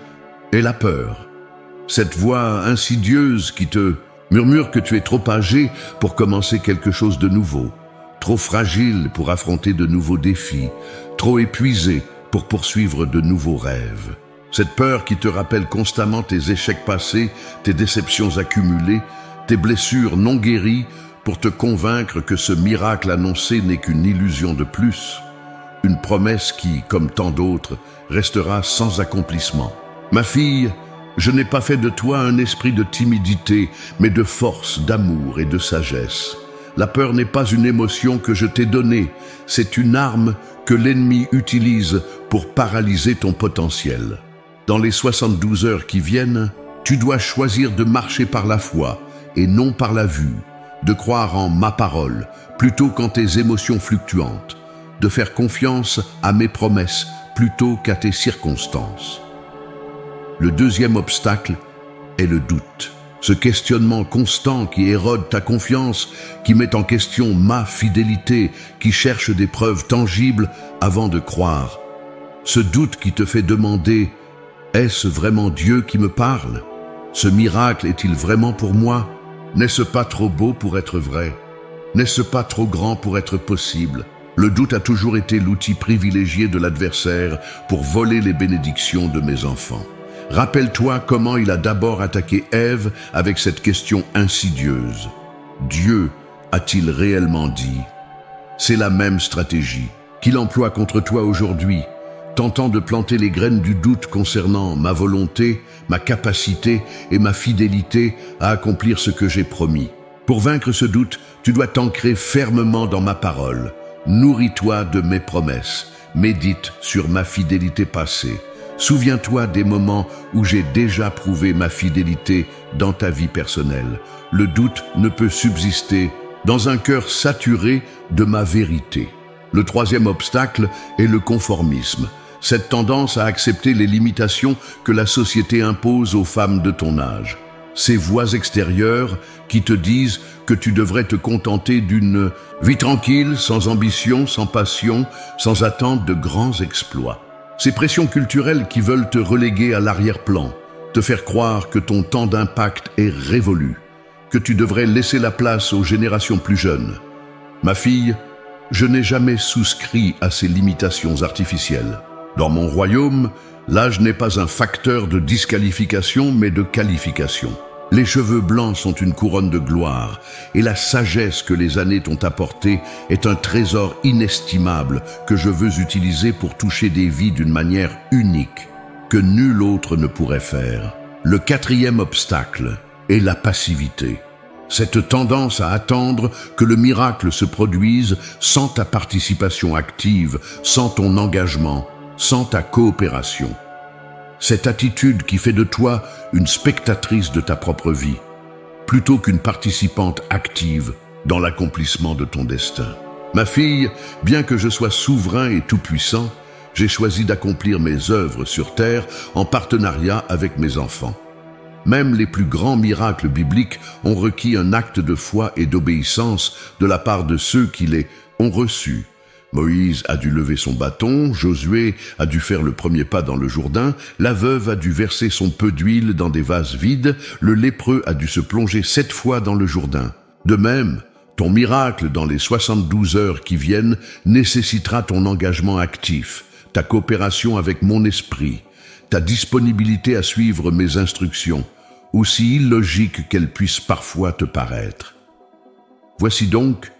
est la peur. Cette voix insidieuse qui te murmure que tu es trop âgé pour commencer quelque chose de nouveau, trop fragile pour affronter de nouveaux défis, trop épuisé pour poursuivre de nouveaux rêves. Cette peur qui te rappelle constamment tes échecs passés, tes déceptions accumulées, tes blessures non guéries pour te convaincre que ce miracle annoncé n'est qu'une illusion de plus, une promesse qui, comme tant d'autres, restera sans accomplissement. Ma fille, je n'ai pas fait de toi un esprit de timidité, mais de force, d'amour et de sagesse. La peur n'est pas une émotion que je t'ai donnée, c'est une arme que l'ennemi utilise pour paralyser ton potentiel. Dans les 72 heures qui viennent, tu dois choisir de marcher par la foi et non par la vue, de croire en ma parole plutôt qu'en tes émotions fluctuantes, de faire confiance à mes promesses plutôt qu'à tes circonstances. Le deuxième obstacle est le doute. Ce questionnement constant qui érode ta confiance, qui met en question ma fidélité, qui cherche des preuves tangibles avant de croire. Ce doute qui te fait demander « Est-ce vraiment Dieu qui me parle? Ce miracle est-il vraiment pour moi? N'est-ce pas trop beau pour être vrai? N'est-ce pas trop grand pour être possible ?» Le doute a toujours été l'outil privilégié de l'adversaire pour voler les bénédictions de mes enfants. Rappelle-toi comment il a d'abord attaqué Ève avec cette question insidieuse. Dieu a-t-il réellement dit? C'est la même stratégie qu'il emploie contre toi aujourd'hui, tentant de planter les graines du doute concernant ma volonté, ma capacité et ma fidélité à accomplir ce que j'ai promis. Pour vaincre ce doute, tu dois t'ancrer fermement dans ma parole. Nourris-toi de mes promesses, médite sur ma fidélité passée. Souviens-toi des moments où j'ai déjà prouvé ma fidélité dans ta vie personnelle. Le doute ne peut subsister dans un cœur saturé de ma vérité. Le troisième obstacle est le conformisme, cette tendance à accepter les limitations que la société impose aux femmes de ton âge. Ces voix extérieures qui te disent que tu devrais te contenter d'une vie tranquille, sans ambition, sans passion, sans attente de grands exploits. Ces pressions culturelles qui veulent te reléguer à l'arrière-plan, te faire croire que ton temps d'impact est révolu, que tu devrais laisser la place aux générations plus jeunes. Ma fille, je n'ai jamais souscrit à ces limitations artificielles. Dans mon royaume, l'âge n'est pas un facteur de disqualification, mais de qualification. Les cheveux blancs sont une couronne de gloire, et la sagesse que les années t'ont apportée est un trésor inestimable que je veux utiliser pour toucher des vies d'une manière unique, que nul autre ne pourrait faire. Le quatrième obstacle est la passivité. Cette tendance à attendre que le miracle se produise sans ta participation active, sans ton engagement, sans ta coopération. Cette attitude qui fait de toi une spectatrice de ta propre vie, plutôt qu'une participante active dans l'accomplissement de ton destin. Ma fille, bien que je sois souverain et tout-puissant, j'ai choisi d'accomplir mes œuvres sur terre en partenariat avec mes enfants. Même les plus grands miracles bibliques ont requis un acte de foi et d'obéissance de la part de ceux qui les ont reçus. Moïse a dû lever son bâton, Josué a dû faire le premier pas dans le Jourdain, la veuve a dû verser son peu d'huile dans des vases vides, le lépreux a dû se plonger 7 fois dans le Jourdain. De même, ton miracle dans les 72 heures qui viennent nécessitera ton engagement actif, ta coopération avec mon esprit, ta disponibilité à suivre mes instructions, aussi illogiques qu'elles puissent parfois te paraître. Voici donc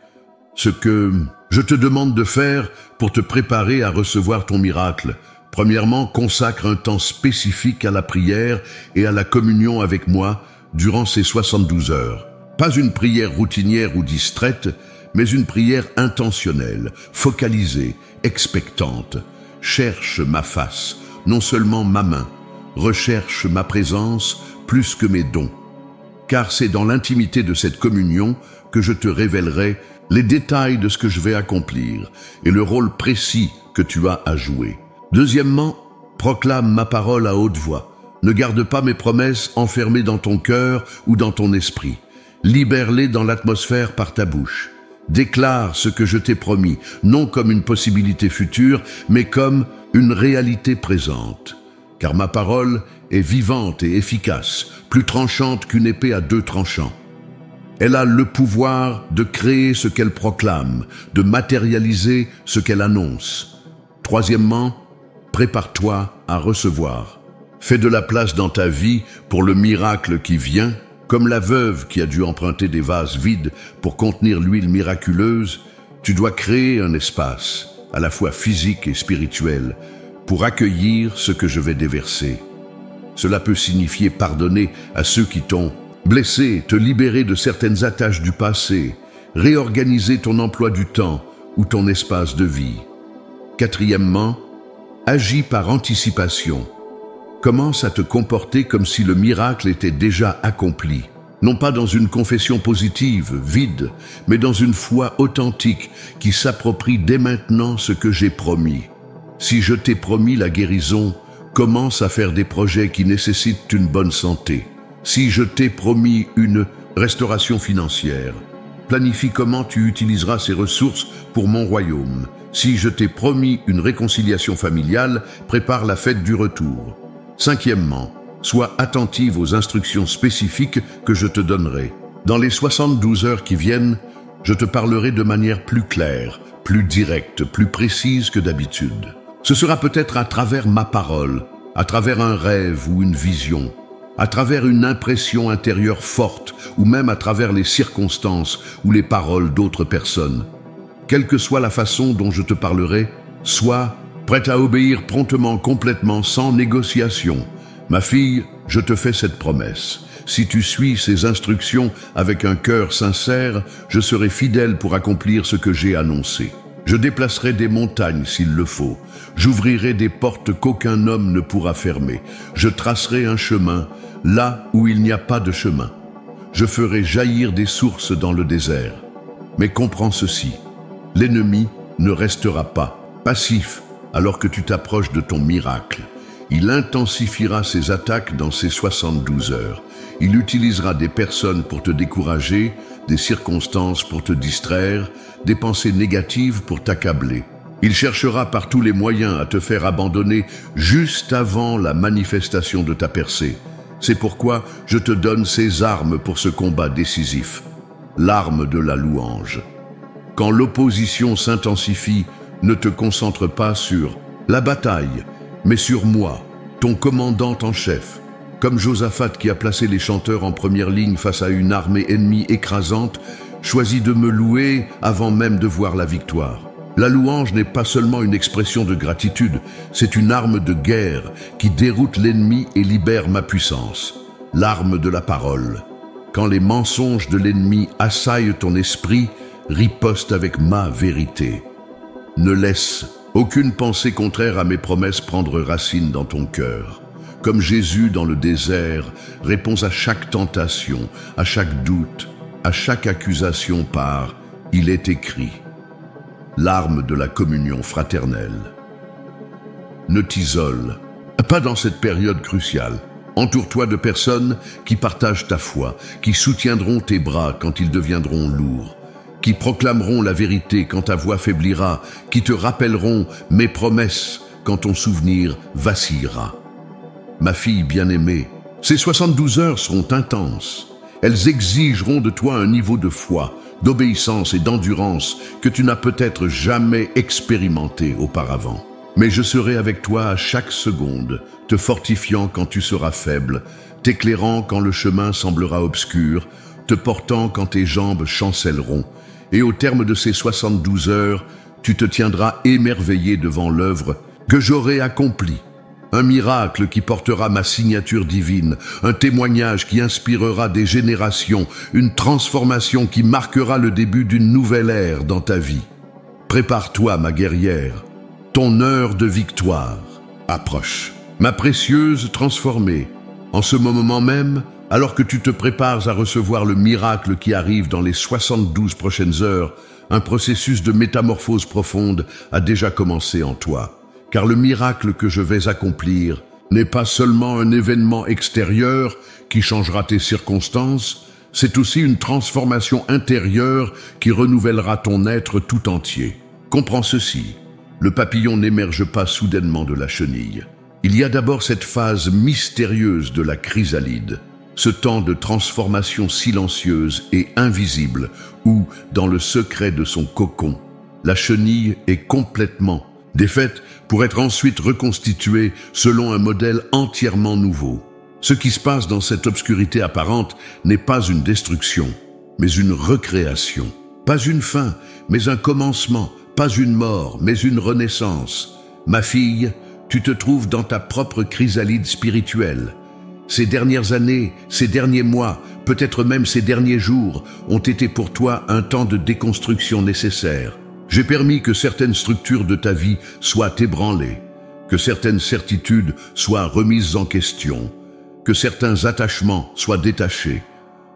ce que je te demande de faire pour te préparer à recevoir ton miracle. Premièrement, consacre un temps spécifique à la prière et à la communion avec moi durant ces 72 heures. Pas une prière routinière ou distraite, mais une prière intentionnelle, focalisée, expectante. Cherche ma face, non seulement ma main. Recherche ma présence plus que mes dons. Car c'est dans l'intimité de cette communion que je te révélerai les détails de ce que je vais accomplir et le rôle précis que tu as à jouer. Deuxièmement, proclame ma parole à haute voix. Ne garde pas mes promesses enfermées dans ton cœur ou dans ton esprit. Libère-les dans l'atmosphère par ta bouche. Déclare ce que je t'ai promis, non comme une possibilité future, mais comme une réalité présente. Car ma parole est vivante et efficace, plus tranchante qu'une épée à 2 tranchants. Elle a le pouvoir de créer ce qu'elle proclame, de matérialiser ce qu'elle annonce. Troisièmement, prépare-toi à recevoir. Fais de la place dans ta vie pour le miracle qui vient. Comme la veuve qui a dû emprunter des vases vides pour contenir l'huile miraculeuse, tu dois créer un espace, à la fois physique et spirituel, pour accueillir ce que je vais déverser. Cela peut signifier pardonner à ceux qui t'ont blessé, te libérer de certaines attaches du passé, réorganiser ton emploi du temps ou ton espace de vie. Quatrièmement, agis par anticipation. Commence à te comporter comme si le miracle était déjà accompli. Non pas dans une confession positive, vide, mais dans une foi authentique qui s'approprie dès maintenant ce que j'ai promis. Si je t'ai promis la guérison, commence à faire des projets qui nécessitent une bonne santé. Si je t'ai promis une restauration financière, planifie comment tu utiliseras ces ressources pour mon royaume. Si je t'ai promis une réconciliation familiale, prépare la fête du retour. Cinquièmement, sois attentive aux instructions spécifiques que je te donnerai. Dans les 72 heures qui viennent, je te parlerai de manière plus claire, plus directe, plus précise que d'habitude. Ce sera peut-être à travers ma parole, à travers un rêve ou une vision, à travers une impression intérieure forte ou même à travers les circonstances ou les paroles d'autres personnes. Quelle que soit la façon dont je te parlerai, sois prête à obéir promptement, complètement, sans négociation. Ma fille, je te fais cette promesse. Si tu suis ces instructions avec un cœur sincère, je serai fidèle pour accomplir ce que j'ai annoncé. Je déplacerai des montagnes s'il le faut. J'ouvrirai des portes qu'aucun homme ne pourra fermer. Je tracerai un chemin là où il n'y a pas de chemin. Je ferai jaillir des sources dans le désert. Mais comprends ceci, l'ennemi ne restera pas passif alors que tu t'approches de ton miracle. Il intensifiera ses attaques dans ces 72 heures. Il utilisera des personnes pour te décourager, des circonstances pour te distraire, des pensées négatives pour t'accabler. Il cherchera par tous les moyens à te faire abandonner juste avant la manifestation de ta percée. C'est pourquoi je te donne ces armes pour ce combat décisif. L'arme de la louange. Quand l'opposition s'intensifie, ne te concentre pas sur la bataille, mais sur moi, ton commandant en chef. Comme Josaphat qui a placé les chanteurs en première ligne face à une armée ennemie écrasante, choisis de me louer avant même de voir la victoire. La louange n'est pas seulement une expression de gratitude, c'est une arme de guerre qui déroute l'ennemi et libère ma puissance. L'arme de la parole. Quand les mensonges de l'ennemi assaillent ton esprit, riposte avec ma vérité. Ne laisse aucune pensée contraire à mes promesses prendre racine dans ton cœur. Comme Jésus dans le désert, réponds à chaque tentation, à chaque doute, à chaque accusation par « il est écrit », l'arme de la communion fraternelle. Ne t'isole pas dans cette période cruciale. Entoure-toi de personnes qui partagent ta foi, qui soutiendront tes bras quand ils deviendront lourds, qui proclameront la vérité quand ta voix faiblira, qui te rappelleront mes promesses quand ton souvenir vacillera. Ma fille bien-aimée, ces 72 heures seront intenses. Elles exigeront de toi un niveau de foi, d'obéissance et d'endurance que tu n'as peut-être jamais expérimenté auparavant. Mais je serai avec toi à chaque seconde, te fortifiant quand tu seras faible, t'éclairant quand le chemin semblera obscur, te portant quand tes jambes chancelleront. Et au terme de ces 72 heures, tu te tiendras émerveillé devant l'œuvre que j'aurai accomplie. Un miracle qui portera ma signature divine, un témoignage qui inspirera des générations, une transformation qui marquera le début d'une nouvelle ère dans ta vie. Prépare-toi, ma guerrière. Ton heure de victoire approche. Ma précieuse transformée, en ce moment même, alors que tu te prépares à recevoir le miracle qui arrive dans les 72 prochaines heures, un processus de métamorphose profonde a déjà commencé en toi. Car le miracle que je vais accomplir n'est pas seulement un événement extérieur qui changera tes circonstances, c'est aussi une transformation intérieure qui renouvellera ton être tout entier. Comprends ceci. Le papillon n'émerge pas soudainement de la chenille. Il y a d'abord cette phase mystérieuse de la chrysalide, ce temps de transformation silencieuse et invisible où, dans le secret de son cocon, la chenille est complètement défaite pour être ensuite reconstituée selon un modèle entièrement nouveau. Ce qui se passe dans cette obscurité apparente n'est pas une destruction, mais une recréation. Pas une fin, mais un commencement. Pas une mort, mais une renaissance. Ma fille, tu te trouves dans ta propre chrysalide spirituelle. Ces dernières années, ces derniers mois, peut-être même ces derniers jours, ont été pour toi un temps de déconstruction nécessaire. J'ai permis que certaines structures de ta vie soient ébranlées, que certaines certitudes soient remises en question, que certains attachements soient détachés.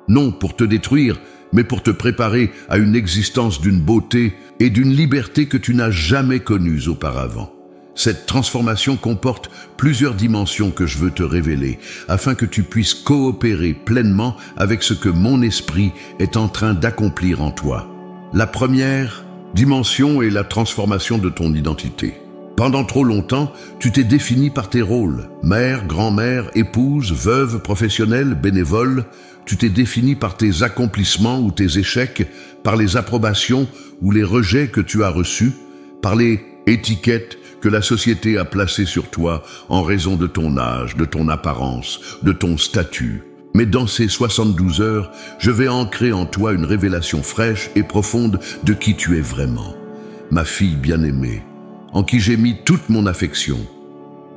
Non pour te détruire, mais pour te préparer à une existence d'une beauté et d'une liberté que tu n'as jamais connues auparavant. Cette transformation comporte plusieurs dimensions que je veux te révéler, afin que tu puisses coopérer pleinement avec ce que mon esprit est en train d'accomplir en toi. La première dimension est la transformation de ton identité. Pendant trop longtemps, tu t'es défini par tes rôles. Mère, grand-mère, épouse, veuve, professionnelle, bénévole. Tu t'es défini par tes accomplissements ou tes échecs, par les approbations ou les rejets que tu as reçus, par les étiquettes que la société a placées sur toi en raison de ton âge, de ton apparence, de ton statut. Mais dans ces 72 heures, je vais ancrer en toi une révélation fraîche et profonde de qui tu es vraiment. Ma fille bien-aimée, en qui j'ai mis toute mon affection,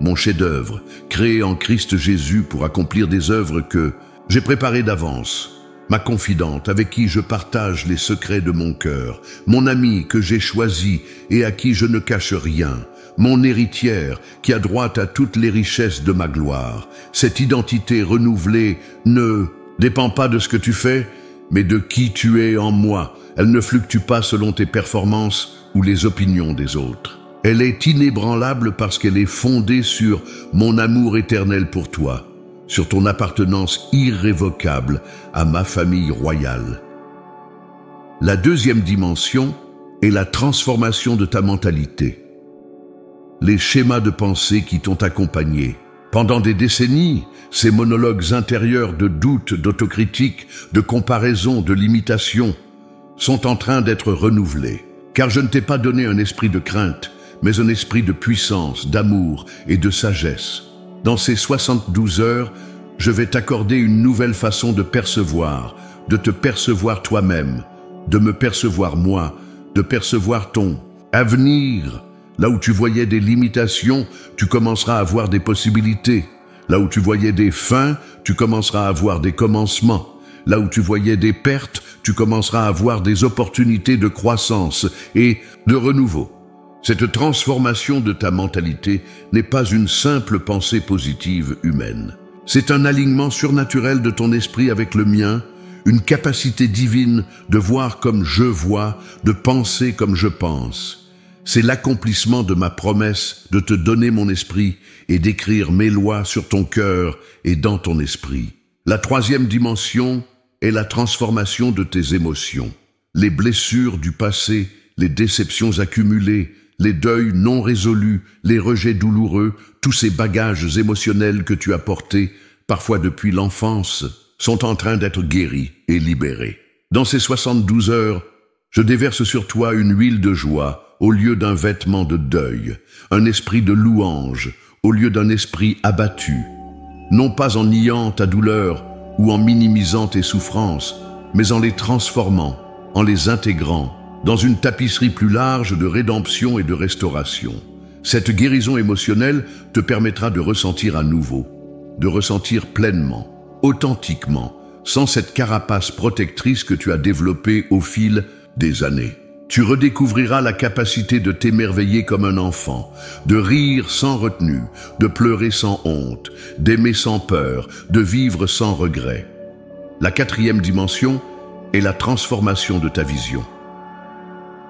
mon chef-d'œuvre, créé en Christ Jésus pour accomplir des œuvres que j'ai préparées d'avance, ma confidente avec qui je partage les secrets de mon cœur, mon amie que j'ai choisie et à qui je ne cache rien, mon héritière qui a droit à toutes les richesses de ma gloire. Cette identité renouvelée ne dépend pas de ce que tu fais, mais de qui tu es en moi. Elle ne fluctue pas selon tes performances ou les opinions des autres. Elle est inébranlable parce qu'elle est fondée sur mon amour éternel pour toi, sur ton appartenance irrévocable à ma famille royale. La deuxième dimension est la transformation de ta mentalité. Les schémas de pensée qui t'ont accompagné. Pendant des décennies, ces monologues intérieurs de doute, d'autocritique, de comparaison, de limitation sont en train d'être renouvelés. Car je ne t'ai pas donné un esprit de crainte, mais un esprit de puissance, d'amour et de sagesse. Dans ces 72 heures, je vais t'accorder une nouvelle façon de percevoir, de te percevoir toi-même, de me percevoir moi, de percevoir ton avenir. Là où tu voyais des limitations, tu commenceras à voir des possibilités. Là où tu voyais des fins, tu commenceras à voir des commencements. Là où tu voyais des pertes, tu commenceras à voir des opportunités de croissance et de renouveau. Cette transformation de ta mentalité n'est pas une simple pensée positive humaine. C'est un alignement surnaturel de ton esprit avec le mien, une capacité divine de voir comme je vois, de penser comme je pense. C'est l'accomplissement de ma promesse de te donner mon esprit et d'écrire mes lois sur ton cœur et dans ton esprit. La troisième dimension est la transformation de tes émotions. Les blessures du passé, les déceptions accumulées, les deuils non résolus, les rejets douloureux, tous ces bagages émotionnels que tu as portés, parfois depuis l'enfance, sont en train d'être guéris et libérés. Dans ces 72 heures, je déverse sur toi une huile de joie au lieu d'un vêtement de deuil, un esprit de louange au lieu d'un esprit abattu, non pas en niant ta douleur ou en minimisant tes souffrances, mais en les transformant, en les intégrant dans une tapisserie plus large de rédemption et de restauration. Cette guérison émotionnelle te permettra de ressentir à nouveau, de ressentir pleinement, authentiquement, sans cette carapace protectrice que tu as développée au fil des années. Tu redécouvriras la capacité de t'émerveiller comme un enfant, de rire sans retenue, de pleurer sans honte, d'aimer sans peur, de vivre sans regret. La quatrième dimension est la transformation de ta vision.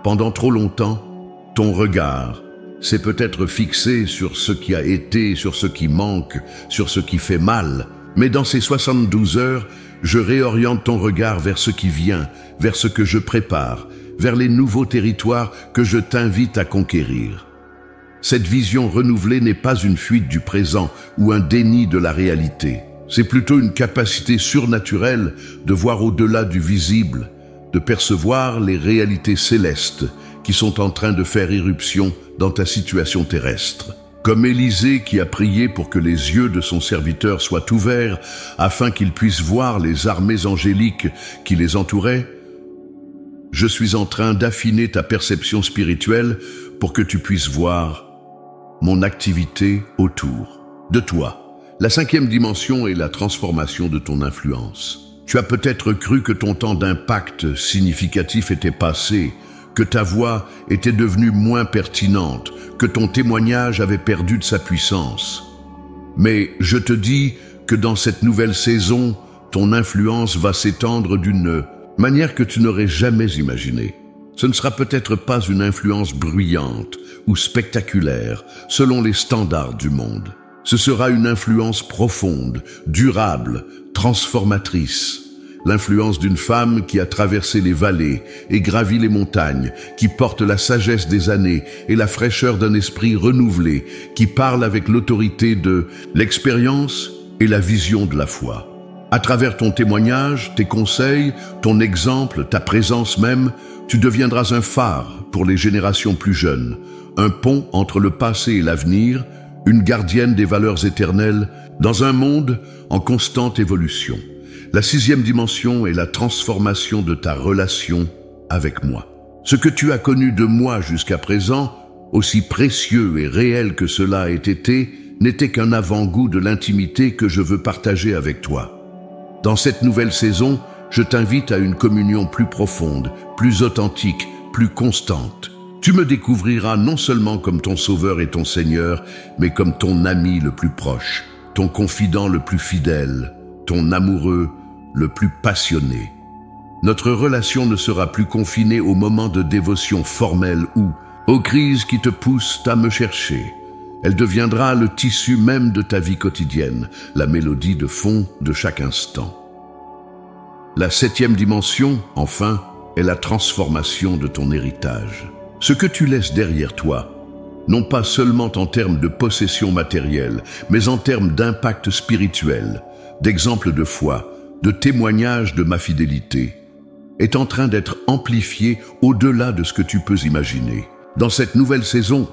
Pendant trop longtemps, ton regard s'est peut-être fixé sur ce qui a été, sur ce qui manque, sur ce qui fait mal. Mais dans ces 72 heures, je réoriente ton regard vers ce qui vient, vers ce que je prépare, vers les nouveaux territoires que je t'invite à conquérir. Cette vision renouvelée n'est pas une fuite du présent ou un déni de la réalité. C'est plutôt une capacité surnaturelle de voir au-delà du visible, de percevoir les réalités célestes qui sont en train de faire irruption dans ta situation terrestre. Comme Élisée qui a prié pour que les yeux de son serviteur soient ouverts afin qu'il puisse voir les armées angéliques qui les entouraient, je suis en train d'affiner ta perception spirituelle pour que tu puisses voir mon activité autour de toi. La cinquième dimension est la transformation de ton influence. Tu as peut-être cru que ton temps d'impact significatif était passé, que ta voix était devenue moins pertinente, que ton témoignage avait perdu de sa puissance. Mais je te dis que dans cette nouvelle saison, ton influence va s'étendre d'une manière que tu n'aurais jamais imaginée. Ce ne sera peut-être pas une influence bruyante ou spectaculaire, selon les standards du monde. Ce sera une influence profonde, durable, transformatrice. L'influence d'une femme qui a traversé les vallées et gravi les montagnes, qui porte la sagesse des années et la fraîcheur d'un esprit renouvelé, qui parle avec l'autorité de l'expérience et la vision de la foi. À travers ton témoignage, tes conseils, ton exemple, ta présence même, tu deviendras un phare pour les générations plus jeunes, un pont entre le passé et l'avenir, une gardienne des valeurs éternelles, dans un monde en constante évolution. La sixième dimension est la transformation de ta relation avec moi. Ce que tu as connu de moi jusqu'à présent, aussi précieux et réel que cela ait été, n'était qu'un avant-goût de l'intimité que je veux partager avec toi. Dans cette nouvelle saison, je t'invite à une communion plus profonde, plus authentique, plus constante. Tu me découvriras non seulement comme ton sauveur et ton Seigneur, mais comme ton ami le plus proche, ton confident le plus fidèle, ton amoureux le plus passionné. Notre relation ne sera plus confinée aux moments de dévotion formelle ou aux crises qui te poussent à me chercher. Elle deviendra le tissu même de ta vie quotidienne, la mélodie de fond de chaque instant. La septième dimension, enfin, est la transformation de ton héritage. Ce que tu laisses derrière toi, non pas seulement en termes de possession matérielle, mais en termes d'impact spirituel, d'exemple de foi, de témoignage de ma fidélité, est en train d'être amplifié au-delà de ce que tu peux imaginer. Dans cette nouvelle saison,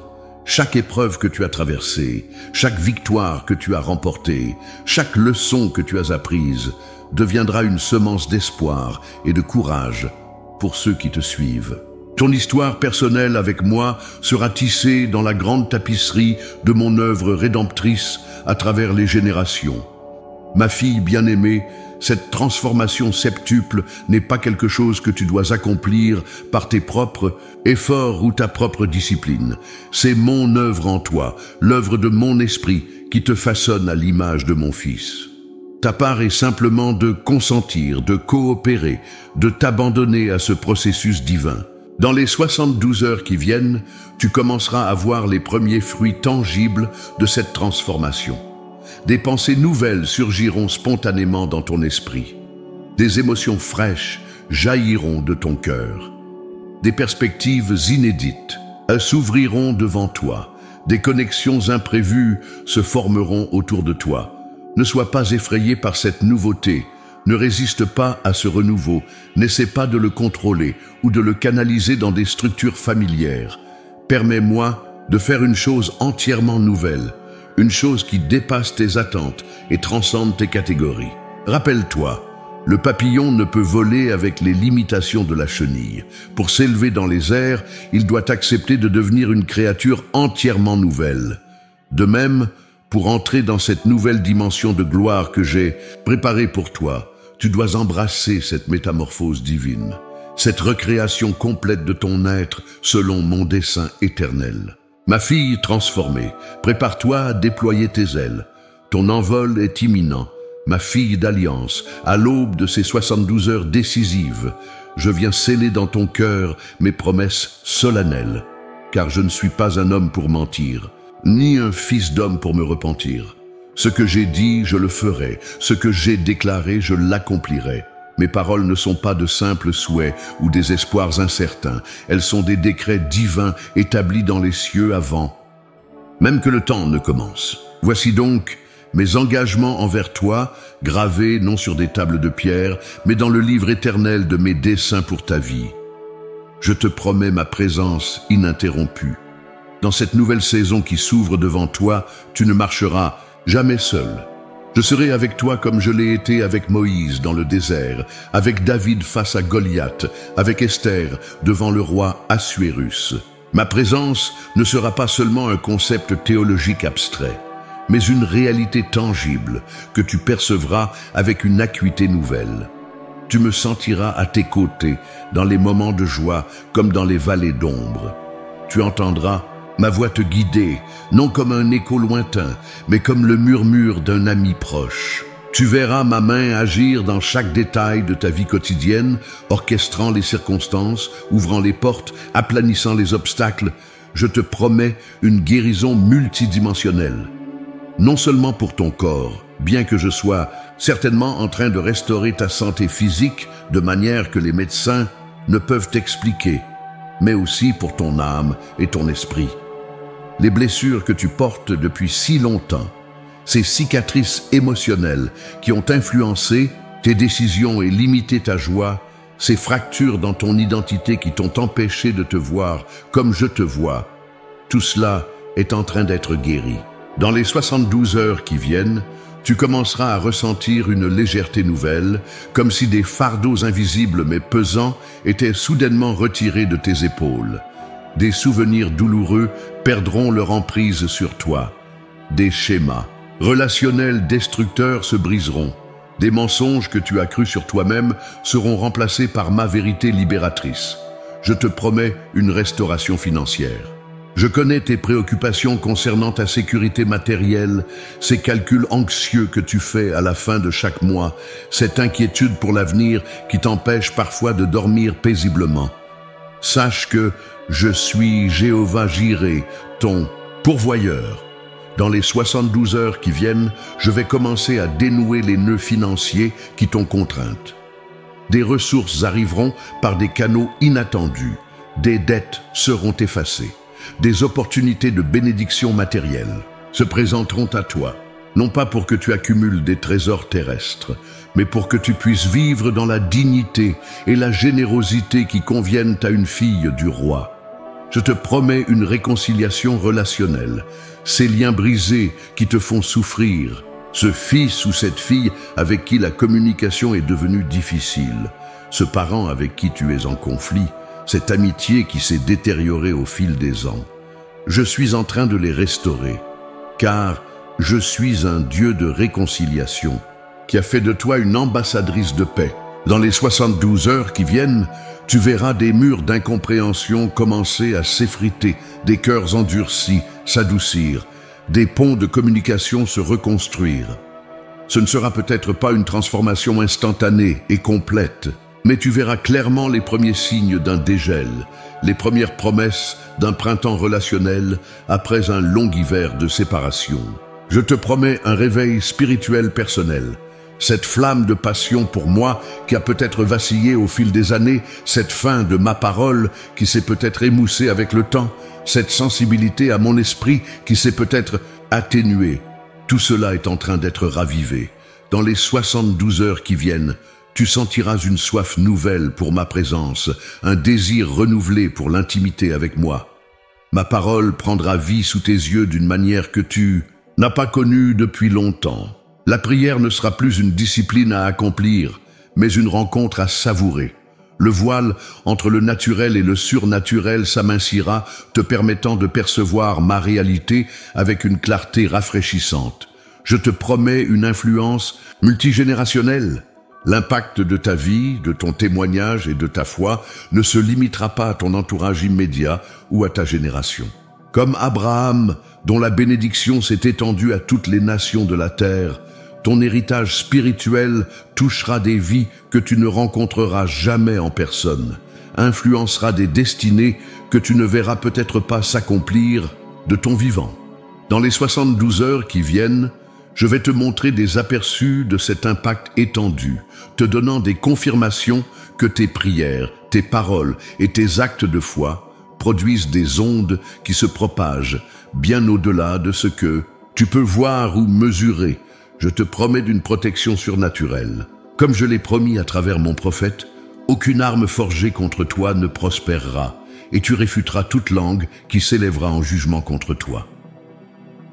chaque épreuve que tu as traversée, chaque victoire que tu as remportée, chaque leçon que tu as apprise, deviendra une semence d'espoir et de courage pour ceux qui te suivent. Ton histoire personnelle avec moi sera tissée dans la grande tapisserie de mon œuvre rédemptrice à travers les générations. Ma fille bien-aimée, cette transformation septuple n'est pas quelque chose que tu dois accomplir par tes propres efforts ou ta propre discipline. C'est mon œuvre en toi, l'œuvre de mon esprit qui te façonne à l'image de mon Fils. Ta part est simplement de consentir, de coopérer, de t'abandonner à ce processus divin. Dans les 72 heures qui viennent, tu commenceras à voir les premiers fruits tangibles de cette transformation. Des pensées nouvelles surgiront spontanément dans ton esprit. Des émotions fraîches jailliront de ton cœur. Des perspectives inédites s'ouvriront devant toi. Des connexions imprévues se formeront autour de toi. Ne sois pas effrayé par cette nouveauté. Ne résiste pas à ce renouveau. N'essaie pas de le contrôler ou de le canaliser dans des structures familières. Permets-moi de faire une chose entièrement nouvelle, une chose qui dépasse tes attentes et transcende tes catégories. Rappelle-toi, le papillon ne peut voler avec les limitations de la chenille. Pour s'élever dans les airs, il doit accepter de devenir une créature entièrement nouvelle. De même, pour entrer dans cette nouvelle dimension de gloire que j'ai préparée pour toi, tu dois embrasser cette métamorphose divine, cette recréation complète de ton être selon mon dessein éternel. Ma fille transformée, prépare-toi à déployer tes ailes. Ton envol est imminent. Ma fille d'alliance, à l'aube de ces 72 heures décisives, je viens sceller dans ton cœur mes promesses solennelles, car je ne suis pas un homme pour mentir, ni un fils d'homme pour me repentir. Ce que j'ai dit, je le ferai. Ce que j'ai déclaré, je l'accomplirai. Mes paroles ne sont pas de simples souhaits ou des espoirs incertains. Elles sont des décrets divins établis dans les cieux avant même que le temps ne commence. Voici donc mes engagements envers toi, gravés non sur des tables de pierre, mais dans le livre éternel de mes desseins pour ta vie. Je te promets ma présence ininterrompue. Dans cette nouvelle saison qui s'ouvre devant toi, tu ne marcheras jamais seul. Je serai avec toi comme je l'ai été avec Moïse dans le désert, avec David face à Goliath, avec Esther devant le roi Assuérus. Ma présence ne sera pas seulement un concept théologique abstrait, mais une réalité tangible que tu percevras avec une acuité nouvelle. Tu me sentiras à tes côtés dans les moments de joie comme dans les vallées d'ombre. Tu entendras ma voix te guider, non comme un écho lointain, mais comme le murmure d'un ami proche. Tu verras ma main agir dans chaque détail de ta vie quotidienne, orchestrant les circonstances, ouvrant les portes, aplanissant les obstacles. Je te promets une guérison multidimensionnelle. Non seulement pour ton corps, bien que je sois certainement en train de restaurer ta santé physique de manière que les médecins ne peuvent expliquer, mais aussi pour ton âme et ton esprit. Les blessures que tu portes depuis si longtemps, ces cicatrices émotionnelles qui ont influencé tes décisions et limité ta joie, ces fractures dans ton identité qui t'ont empêché de te voir comme je te vois, tout cela est en train d'être guéri. Dans les 72 heures qui viennent, tu commenceras à ressentir une légèreté nouvelle, comme si des fardeaux invisibles mais pesants étaient soudainement retirés de tes épaules. Des souvenirs douloureux perdront leur emprise sur toi. Des schémas relationnels destructeurs se briseront. Des mensonges que tu as crus sur toi-même seront remplacés par ma vérité libératrice. Je te promets une restauration financière. Je connais tes préoccupations concernant ta sécurité matérielle, ces calculs anxieux que tu fais à la fin de chaque mois, cette inquiétude pour l'avenir qui t'empêche parfois de dormir paisiblement. Sache que je suis Jéhovah Jireh, ton pourvoyeur. Dans les 72 heures qui viennent, je vais commencer à dénouer les nœuds financiers qui t'ont contrainte. Des ressources arriveront par des canaux inattendus. Des dettes seront effacées. Des opportunités de bénédiction matérielle se présenteront à toi, non pas pour que tu accumules des trésors terrestres, mais pour que tu puisses vivre dans la dignité et la générosité qui conviennent à une fille du roi. Je te promets une réconciliation relationnelle, ces liens brisés qui te font souffrir, ce fils ou cette fille avec qui la communication est devenue difficile, ce parent avec qui tu es en conflit, cette amitié qui s'est détériorée au fil des ans. Je suis en train de les restaurer, car je suis un Dieu de réconciliation qui a fait de toi une ambassadrice de paix. Dans les 72 heures qui viennent, tu verras des murs d'incompréhension commencer à s'effriter, des cœurs endurcis s'adoucir, des ponts de communication se reconstruire. Ce ne sera peut-être pas une transformation instantanée et complète, mais tu verras clairement les premiers signes d'un dégel, les premières promesses d'un printemps relationnel après un long hiver de séparation. Je te promets un réveil spirituel personnel. Cette flamme de passion pour moi qui a peut-être vacillé au fil des années, cette faim de ma parole qui s'est peut-être émoussée avec le temps, cette sensibilité à mon esprit qui s'est peut-être atténuée. Tout cela est en train d'être ravivé. Dans les 72 heures qui viennent, tu sentiras une soif nouvelle pour ma présence, un désir renouvelé pour l'intimité avec moi. Ma parole prendra vie sous tes yeux d'une manière que tu n'as pas connue depuis longtemps. La prière ne sera plus une discipline à accomplir, mais une rencontre à savourer. Le voile entre le naturel et le surnaturel s'amincira, te permettant de percevoir ma réalité avec une clarté rafraîchissante. Je te promets une influence multigénérationnelle. L'impact de ta vie, de ton témoignage et de ta foi ne se limitera pas à ton entourage immédiat ou à ta génération. Comme Abraham, dont la bénédiction s'est étendue à toutes les nations de la terre, ton héritage spirituel touchera des vies que tu ne rencontreras jamais en personne, influencera des destinées que tu ne verras peut-être pas s'accomplir de ton vivant. Dans les 72 heures qui viennent, je vais te montrer des aperçus de cet impact étendu, te donnant des confirmations que tes prières, tes paroles et tes actes de foi produisent des ondes qui se propagent bien au-delà de ce que tu peux voir ou mesurer. Je te promets d'une protection surnaturelle. Comme je l'ai promis à travers mon prophète, aucune arme forgée contre toi ne prospérera, et tu réfuteras toute langue qui s'élèvera en jugement contre toi.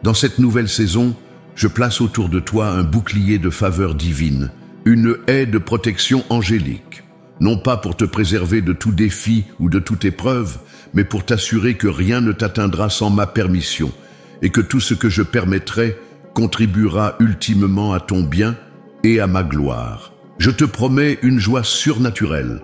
Dans cette nouvelle saison, je place autour de toi un bouclier de faveur divine, une haie de protection angélique, non pas pour te préserver de tout défi ou de toute épreuve, mais pour t'assurer que rien ne t'atteindra sans ma permission, et que tout ce que je permettrai contribuera ultimement à ton bien et à ma gloire. Je te promets une joie surnaturelle,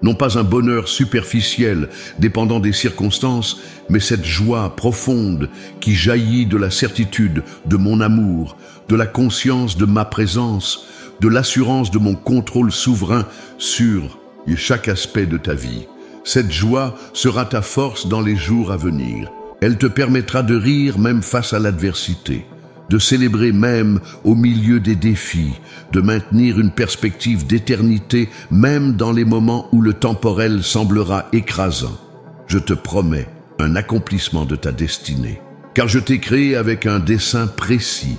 non pas un bonheur superficiel dépendant des circonstances, mais cette joie profonde qui jaillit de la certitude de mon amour, de la conscience de ma présence, de l'assurance de mon contrôle souverain sur chaque aspect de ta vie. Cette joie sera ta force dans les jours à venir. Elle te permettra de rire même face à l'adversité, de célébrer même au milieu des défis, de maintenir une perspective d'éternité même dans les moments où le temporel semblera écrasant. Je te promets un accomplissement de ta destinée, car je t'ai créé avec un dessein précis,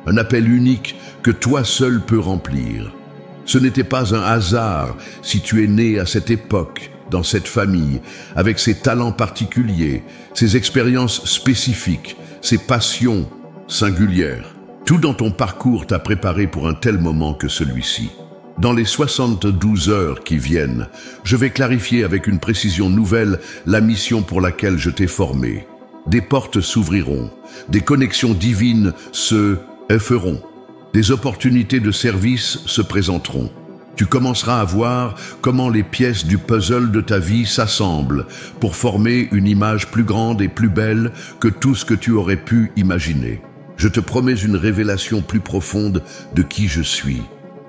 un appel unique que toi seul peux remplir. Ce n'était pas un hasard si tu es né à cette époque, dans cette famille, avec ses talents particuliers, ses expériences spécifiques, ses passions singulière. Tout dans ton parcours t'a préparé pour un tel moment que celui-ci. Dans les 72 heures qui viennent, je vais clarifier avec une précision nouvelle la mission pour laquelle je t'ai formé. Des portes s'ouvriront, des connexions divines se feront, des opportunités de service se présenteront. Tu commenceras à voir comment les pièces du puzzle de ta vie s'assemblent pour former une image plus grande et plus belle que tout ce que tu aurais pu imaginer. Je te promets une révélation plus profonde de qui je suis.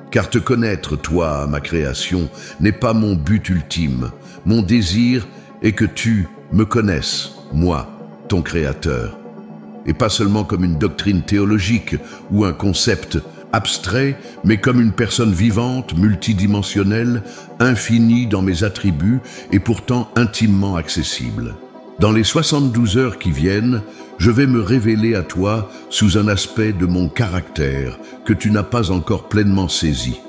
Car te connaître, toi, ma création, n'est pas mon but ultime. Mon désir est que tu me connaisses, moi, ton créateur. Et pas seulement comme une doctrine théologique ou un concept abstrait, mais comme une personne vivante, multidimensionnelle, infinie dans mes attributs et pourtant intimement accessible. Dans les 72 heures qui viennent, je vais me révéler à toi sous un aspect de mon caractère que tu n'as pas encore pleinement saisi.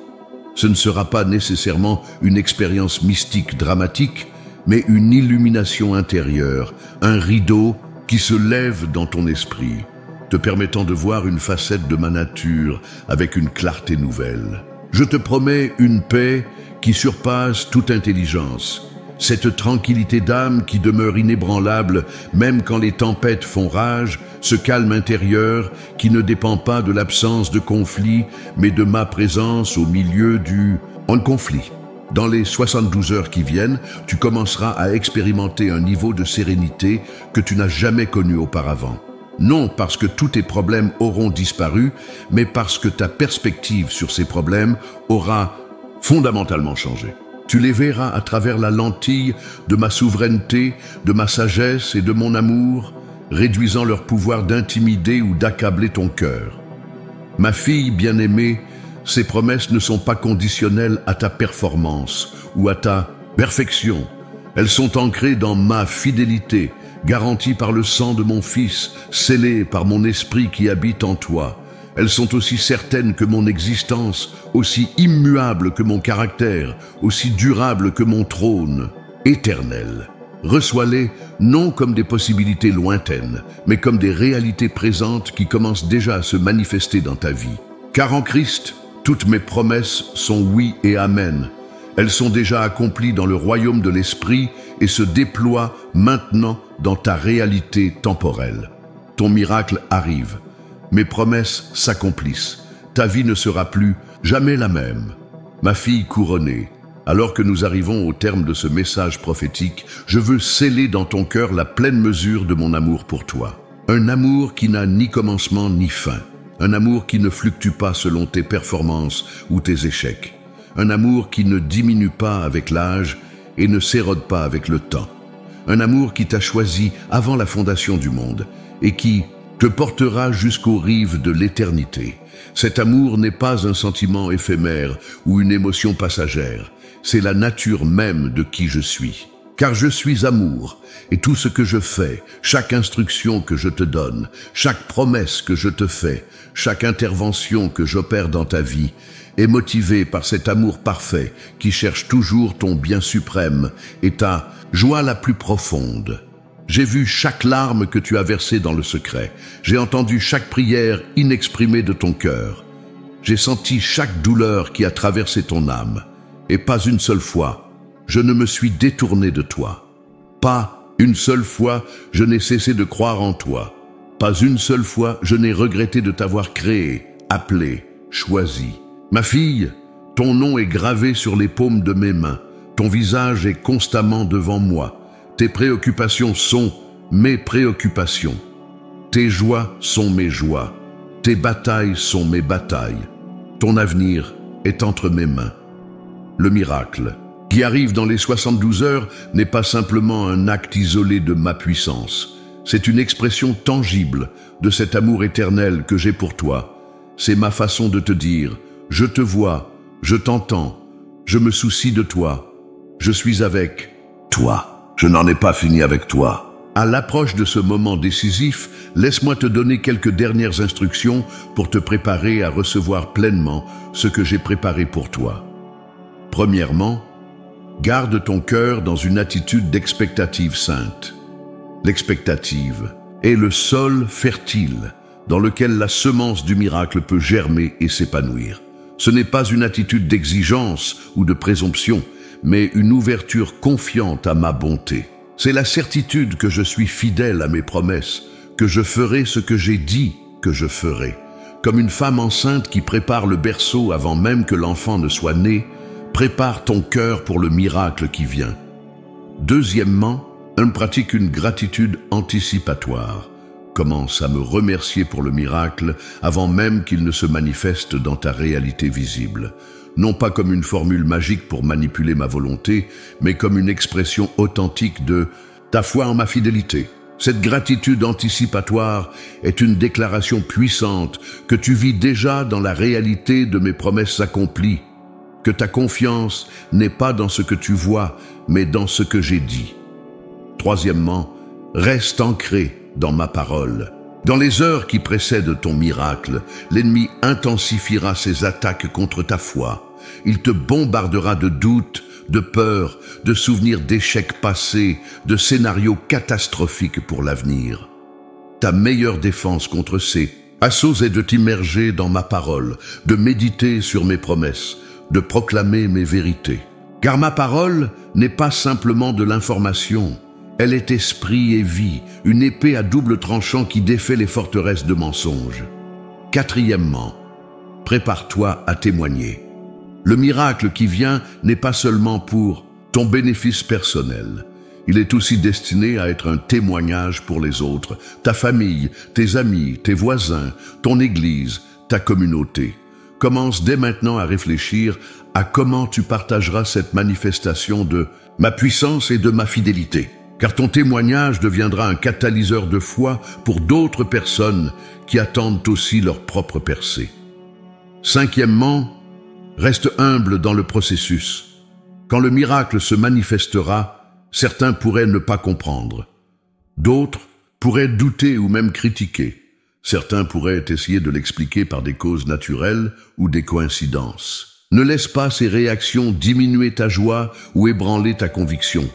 Ce ne sera pas nécessairement une expérience mystique dramatique, mais une illumination intérieure, un rideau qui se lève dans ton esprit, te permettant de voir une facette de ma nature avec une clarté nouvelle. Je te promets une paix qui surpasse toute intelligence, cette tranquillité d'âme qui demeure inébranlable même quand les tempêtes font rage, ce calme intérieur qui ne dépend pas de l'absence de conflit, mais de ma présence au milieu du conflit. Dans les 72 heures qui viennent, tu commenceras à expérimenter un niveau de sérénité que tu n'as jamais connu auparavant. non parce que tous tes problèmes auront disparu, mais parce que ta perspective sur ces problèmes aura fondamentalement changé. Tu les verras à travers la lentille de ma souveraineté, de ma sagesse et de mon amour, réduisant leur pouvoir d'intimider ou d'accabler ton cœur. Ma fille bien-aimée, ces promesses ne sont pas conditionnelles à ta performance ou à ta perfection. Elles sont ancrées dans ma fidélité, garanties par le sang de mon Fils, scellées par mon esprit qui habite en toi. Elles sont aussi certaines que mon existence, aussi immuable que mon caractère, aussi durable que mon trône, éternel. Reçois-les non comme des possibilités lointaines, mais comme des réalités présentes qui commencent déjà à se manifester dans ta vie. Car en Christ, toutes mes promesses sont oui et amen. Elles sont déjà accomplies dans le royaume de l'Esprit et se déploient maintenant dans ta réalité temporelle. Ton miracle arrive. Mes promesses s'accomplissent. Ta vie ne sera plus jamais la même. Ma fille couronnée, alors que nous arrivons au terme de ce message prophétique, je veux sceller dans ton cœur la pleine mesure de mon amour pour toi. Un amour qui n'a ni commencement ni fin. Un amour qui ne fluctue pas selon tes performances ou tes échecs. Un amour qui ne diminue pas avec l'âge et ne s'érode pas avec le temps. Un amour qui t'a choisi avant la fondation du monde et qui te portera jusqu'aux rives de l'éternité. Cet amour n'est pas un sentiment éphémère ou une émotion passagère. C'est la nature même de qui je suis. Car je suis amour, et tout ce que je fais, chaque instruction que je te donne, chaque promesse que je te fais, chaque intervention que j'opère dans ta vie, est motivé par cet amour parfait qui cherche toujours ton bien suprême et ta joie la plus profonde. J'ai vu chaque larme que tu as versée dans le secret. J'ai entendu chaque prière inexprimée de ton cœur. J'ai senti chaque douleur qui a traversé ton âme. Et pas une seule fois, je ne me suis détourné de toi. Pas une seule fois, je n'ai cessé de croire en toi. Pas une seule fois, je n'ai regretté de t'avoir créé, appelé, choisi. Ma fille, ton nom est gravé sur les paumes de mes mains. Ton visage est constamment devant moi. Tes préoccupations sont mes préoccupations. Tes joies sont mes joies. Tes batailles sont mes batailles. Ton avenir est entre mes mains. Le miracle qui arrive dans les 72 heures n'est pas simplement un acte isolé de ma puissance. C'est une expression tangible de cet amour éternel que j'ai pour toi. C'est ma façon de te dire, je te vois, je t'entends, je me soucie de toi, je suis avec toi. Je n'en ai pas fini avec toi. À l'approche de ce moment décisif, laisse-moi te donner quelques dernières instructions pour te préparer à recevoir pleinement ce que j'ai préparé pour toi. Premièrement, garde ton cœur dans une attitude d'expectative sainte. L'expectative est le sol fertile dans lequel la semence du miracle peut germer et s'épanouir. Ce n'est pas une attitude d'exigence ou de présomption, mais une ouverture confiante à ma bonté. C'est la certitude que je suis fidèle à mes promesses, que je ferai ce que j'ai dit que je ferai. Comme une femme enceinte qui prépare le berceau avant même que l'enfant ne soit né, prépare ton cœur pour le miracle qui vient. Deuxièmement, pratique une gratitude anticipatoire. Commence à me remercier pour le miracle avant même qu'il ne se manifeste dans ta réalité visible. Non pas comme une formule magique pour manipuler ma volonté, mais comme une expression authentique de ta foi en ma fidélité. Cette gratitude anticipatoire est une déclaration puissante que tu vis déjà dans la réalité de mes promesses accomplies, que ta confiance n'est pas dans ce que tu vois, mais dans ce que j'ai dit. Troisièmement, reste ancré dans ma parole. Dans les heures qui précèdent ton miracle, l'ennemi intensifiera ses attaques contre ta foi. Il te bombardera de doutes, de peurs, de souvenirs d'échecs passés, de scénarios catastrophiques pour l'avenir. Ta meilleure défense contre ces assauts est de t'immerger dans ma parole, de méditer sur mes promesses, de proclamer mes vérités. Car ma parole n'est pas simplement de l'information. Elle est esprit et vie, une épée à double tranchant qui défait les forteresses de mensonges. Quatrièmement, prépare-toi à témoigner. Le miracle qui vient n'est pas seulement pour ton bénéfice personnel. Il est aussi destiné à être un témoignage pour les autres, ta famille, tes amis, tes voisins, ton église, ta communauté. Commence dès maintenant à réfléchir à comment tu partageras cette manifestation de ma puissance et de ma fidélité. Car ton témoignage deviendra un catalyseur de foi pour d'autres personnes qui attendent aussi leur propre percée. Cinquièmement, reste humble dans le processus. Quand le miracle se manifestera, certains pourraient ne pas comprendre. D'autres pourraient douter ou même critiquer. Certains pourraient essayer de l'expliquer par des causes naturelles ou des coïncidences. Ne laisse pas ces réactions diminuer ta joie ou ébranler ta conviction.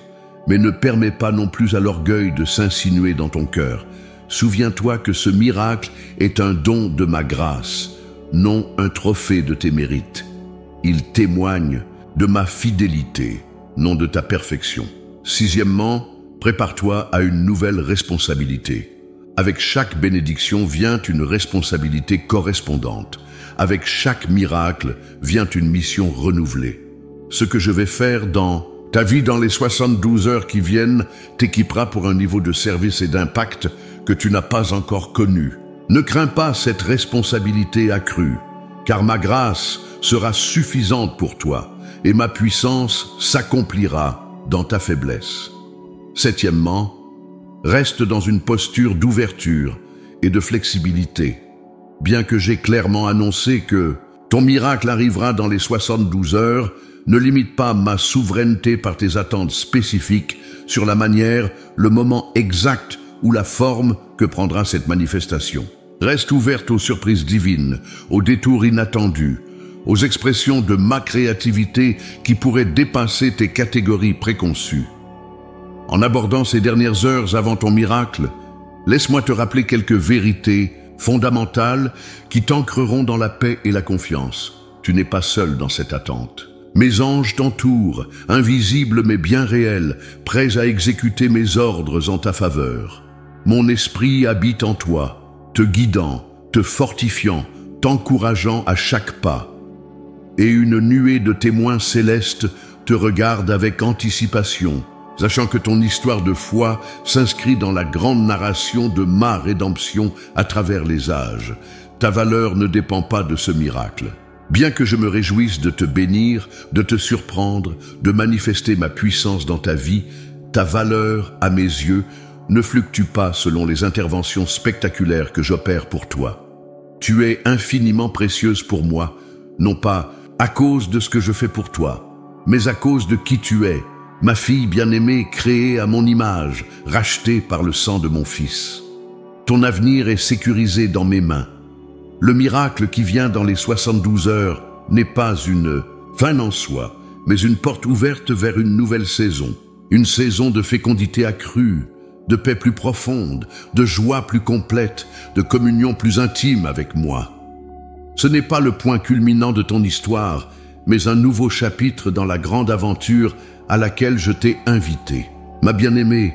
Mais ne permets pas non plus à l'orgueil de s'insinuer dans ton cœur. Souviens-toi que ce miracle est un don de ma grâce, non un trophée de tes mérites. Il témoigne de ma fidélité, non de ta perfection. Sixièmement, prépare-toi à une nouvelle responsabilité. Avec chaque bénédiction vient une responsabilité correspondante. Avec chaque miracle vient une mission renouvelée. Ce que je vais faire dans ta vie dans les 72 heures qui viennent t'équipera pour un niveau de service et d'impact que tu n'as pas encore connu. Ne crains pas cette responsabilité accrue, car ma grâce sera suffisante pour toi et ma puissance s'accomplira dans ta faiblesse. Septièmement, reste dans une posture d'ouverture et de flexibilité. Bien que j'ai clairement annoncé que ton miracle arrivera dans les 72 heures, ne limite pas ma souveraineté par tes attentes spécifiques sur la manière, le moment exact ou la forme que prendra cette manifestation. Reste ouverte aux surprises divines, aux détours inattendus, aux expressions de ma créativité qui pourraient dépasser tes catégories préconçues. En abordant ces dernières heures avant ton miracle, laisse-moi te rappeler quelques vérités fondamentales qui t'ancreront dans la paix et la confiance. Tu n'es pas seul dans cette attente. Mes anges t'entourent, invisibles mais bien réels, prêts à exécuter mes ordres en ta faveur. Mon esprit habite en toi, te guidant, te fortifiant, t'encourageant à chaque pas. Et une nuée de témoins célestes te regarde avec anticipation, sachant que ton histoire de foi s'inscrit dans la grande narration de ma rédemption à travers les âges. Ta valeur ne dépend pas de ce miracle. Bien que je me réjouisse de te bénir, de te surprendre, de manifester ma puissance dans ta vie, ta valeur, à mes yeux, ne fluctue pas selon les interventions spectaculaires que j'opère pour toi. Tu es infiniment précieuse pour moi, non pas à cause de ce que je fais pour toi, mais à cause de qui tu es, ma fille bien-aimée créée à mon image, rachetée par le sang de mon Fils. Ton avenir est sécurisé dans mes mains. Le miracle qui vient dans les 72 heures n'est pas une fin en soi, mais une porte ouverte vers une nouvelle saison. Une saison de fécondité accrue, de paix plus profonde, de joie plus complète, de communion plus intime avec moi. Ce n'est pas le point culminant de ton histoire, mais un nouveau chapitre dans la grande aventure à laquelle je t'ai invité. Ma bien-aimée,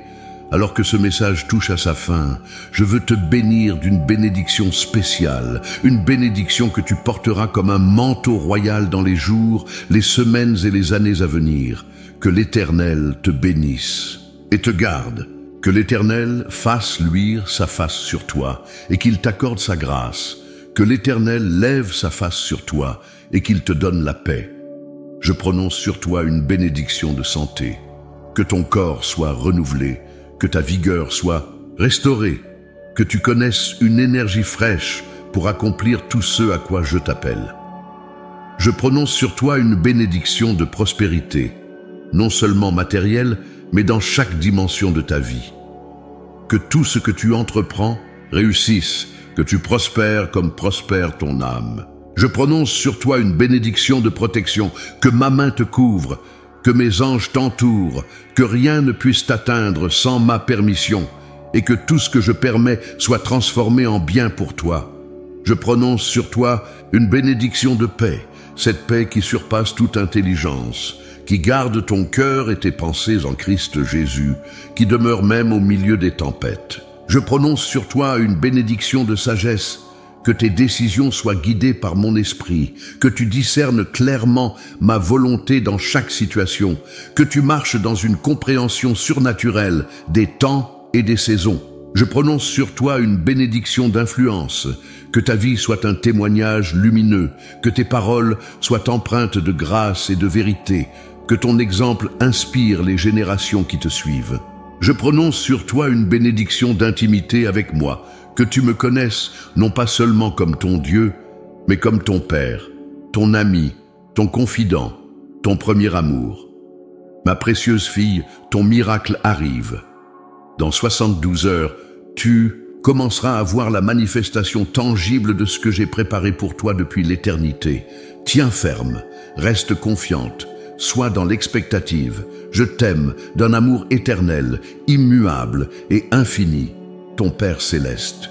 alors que ce message touche à sa fin, je veux te bénir d'une bénédiction spéciale, une bénédiction que tu porteras comme un manteau royal dans les jours, les semaines et les années à venir. Que l'Éternel te bénisse et te garde. Que l'Éternel fasse luire sa face sur toi et qu'il t'accorde sa grâce. Que l'Éternel lève sa face sur toi et qu'il te donne la paix. Je prononce sur toi une bénédiction de santé. Que ton corps soit renouvelé, que ta vigueur soit restaurée, que tu connaisses une énergie fraîche pour accomplir tout ce à quoi je t'appelle. Je prononce sur toi une bénédiction de prospérité, non seulement matérielle, mais dans chaque dimension de ta vie. Que tout ce que tu entreprends réussisse, que tu prospères comme prospère ton âme. Je prononce sur toi une bénédiction de protection, que ma main te couvre, que mes anges t'entourent, que rien ne puisse t'atteindre sans ma permission, et que tout ce que je permets soit transformé en bien pour toi. Je prononce sur toi une bénédiction de paix, cette paix qui surpasse toute intelligence, qui garde ton cœur et tes pensées en Christ Jésus, qui demeure même au milieu des tempêtes. Je prononce sur toi une bénédiction de sagesse, que tes décisions soient guidées par mon esprit, que tu discernes clairement ma volonté dans chaque situation, que tu marches dans une compréhension surnaturelle des temps et des saisons. Je prononce sur toi une bénédiction d'influence, que ta vie soit un témoignage lumineux, que tes paroles soient empreintes de grâce et de vérité, que ton exemple inspire les générations qui te suivent. Je prononce sur toi une bénédiction d'intimité avec moi, que tu me connaisses non pas seulement comme ton Dieu, mais comme ton Père, ton ami, ton confident, ton premier amour. Ma précieuse fille, ton miracle arrive. Dans 72 heures, tu commenceras à voir la manifestation tangible de ce que j'ai préparé pour toi depuis l'éternité. Tiens ferme, reste confiante, sois dans l'expectative. Je t'aime d'un amour éternel, immuable et infini, ton Père céleste.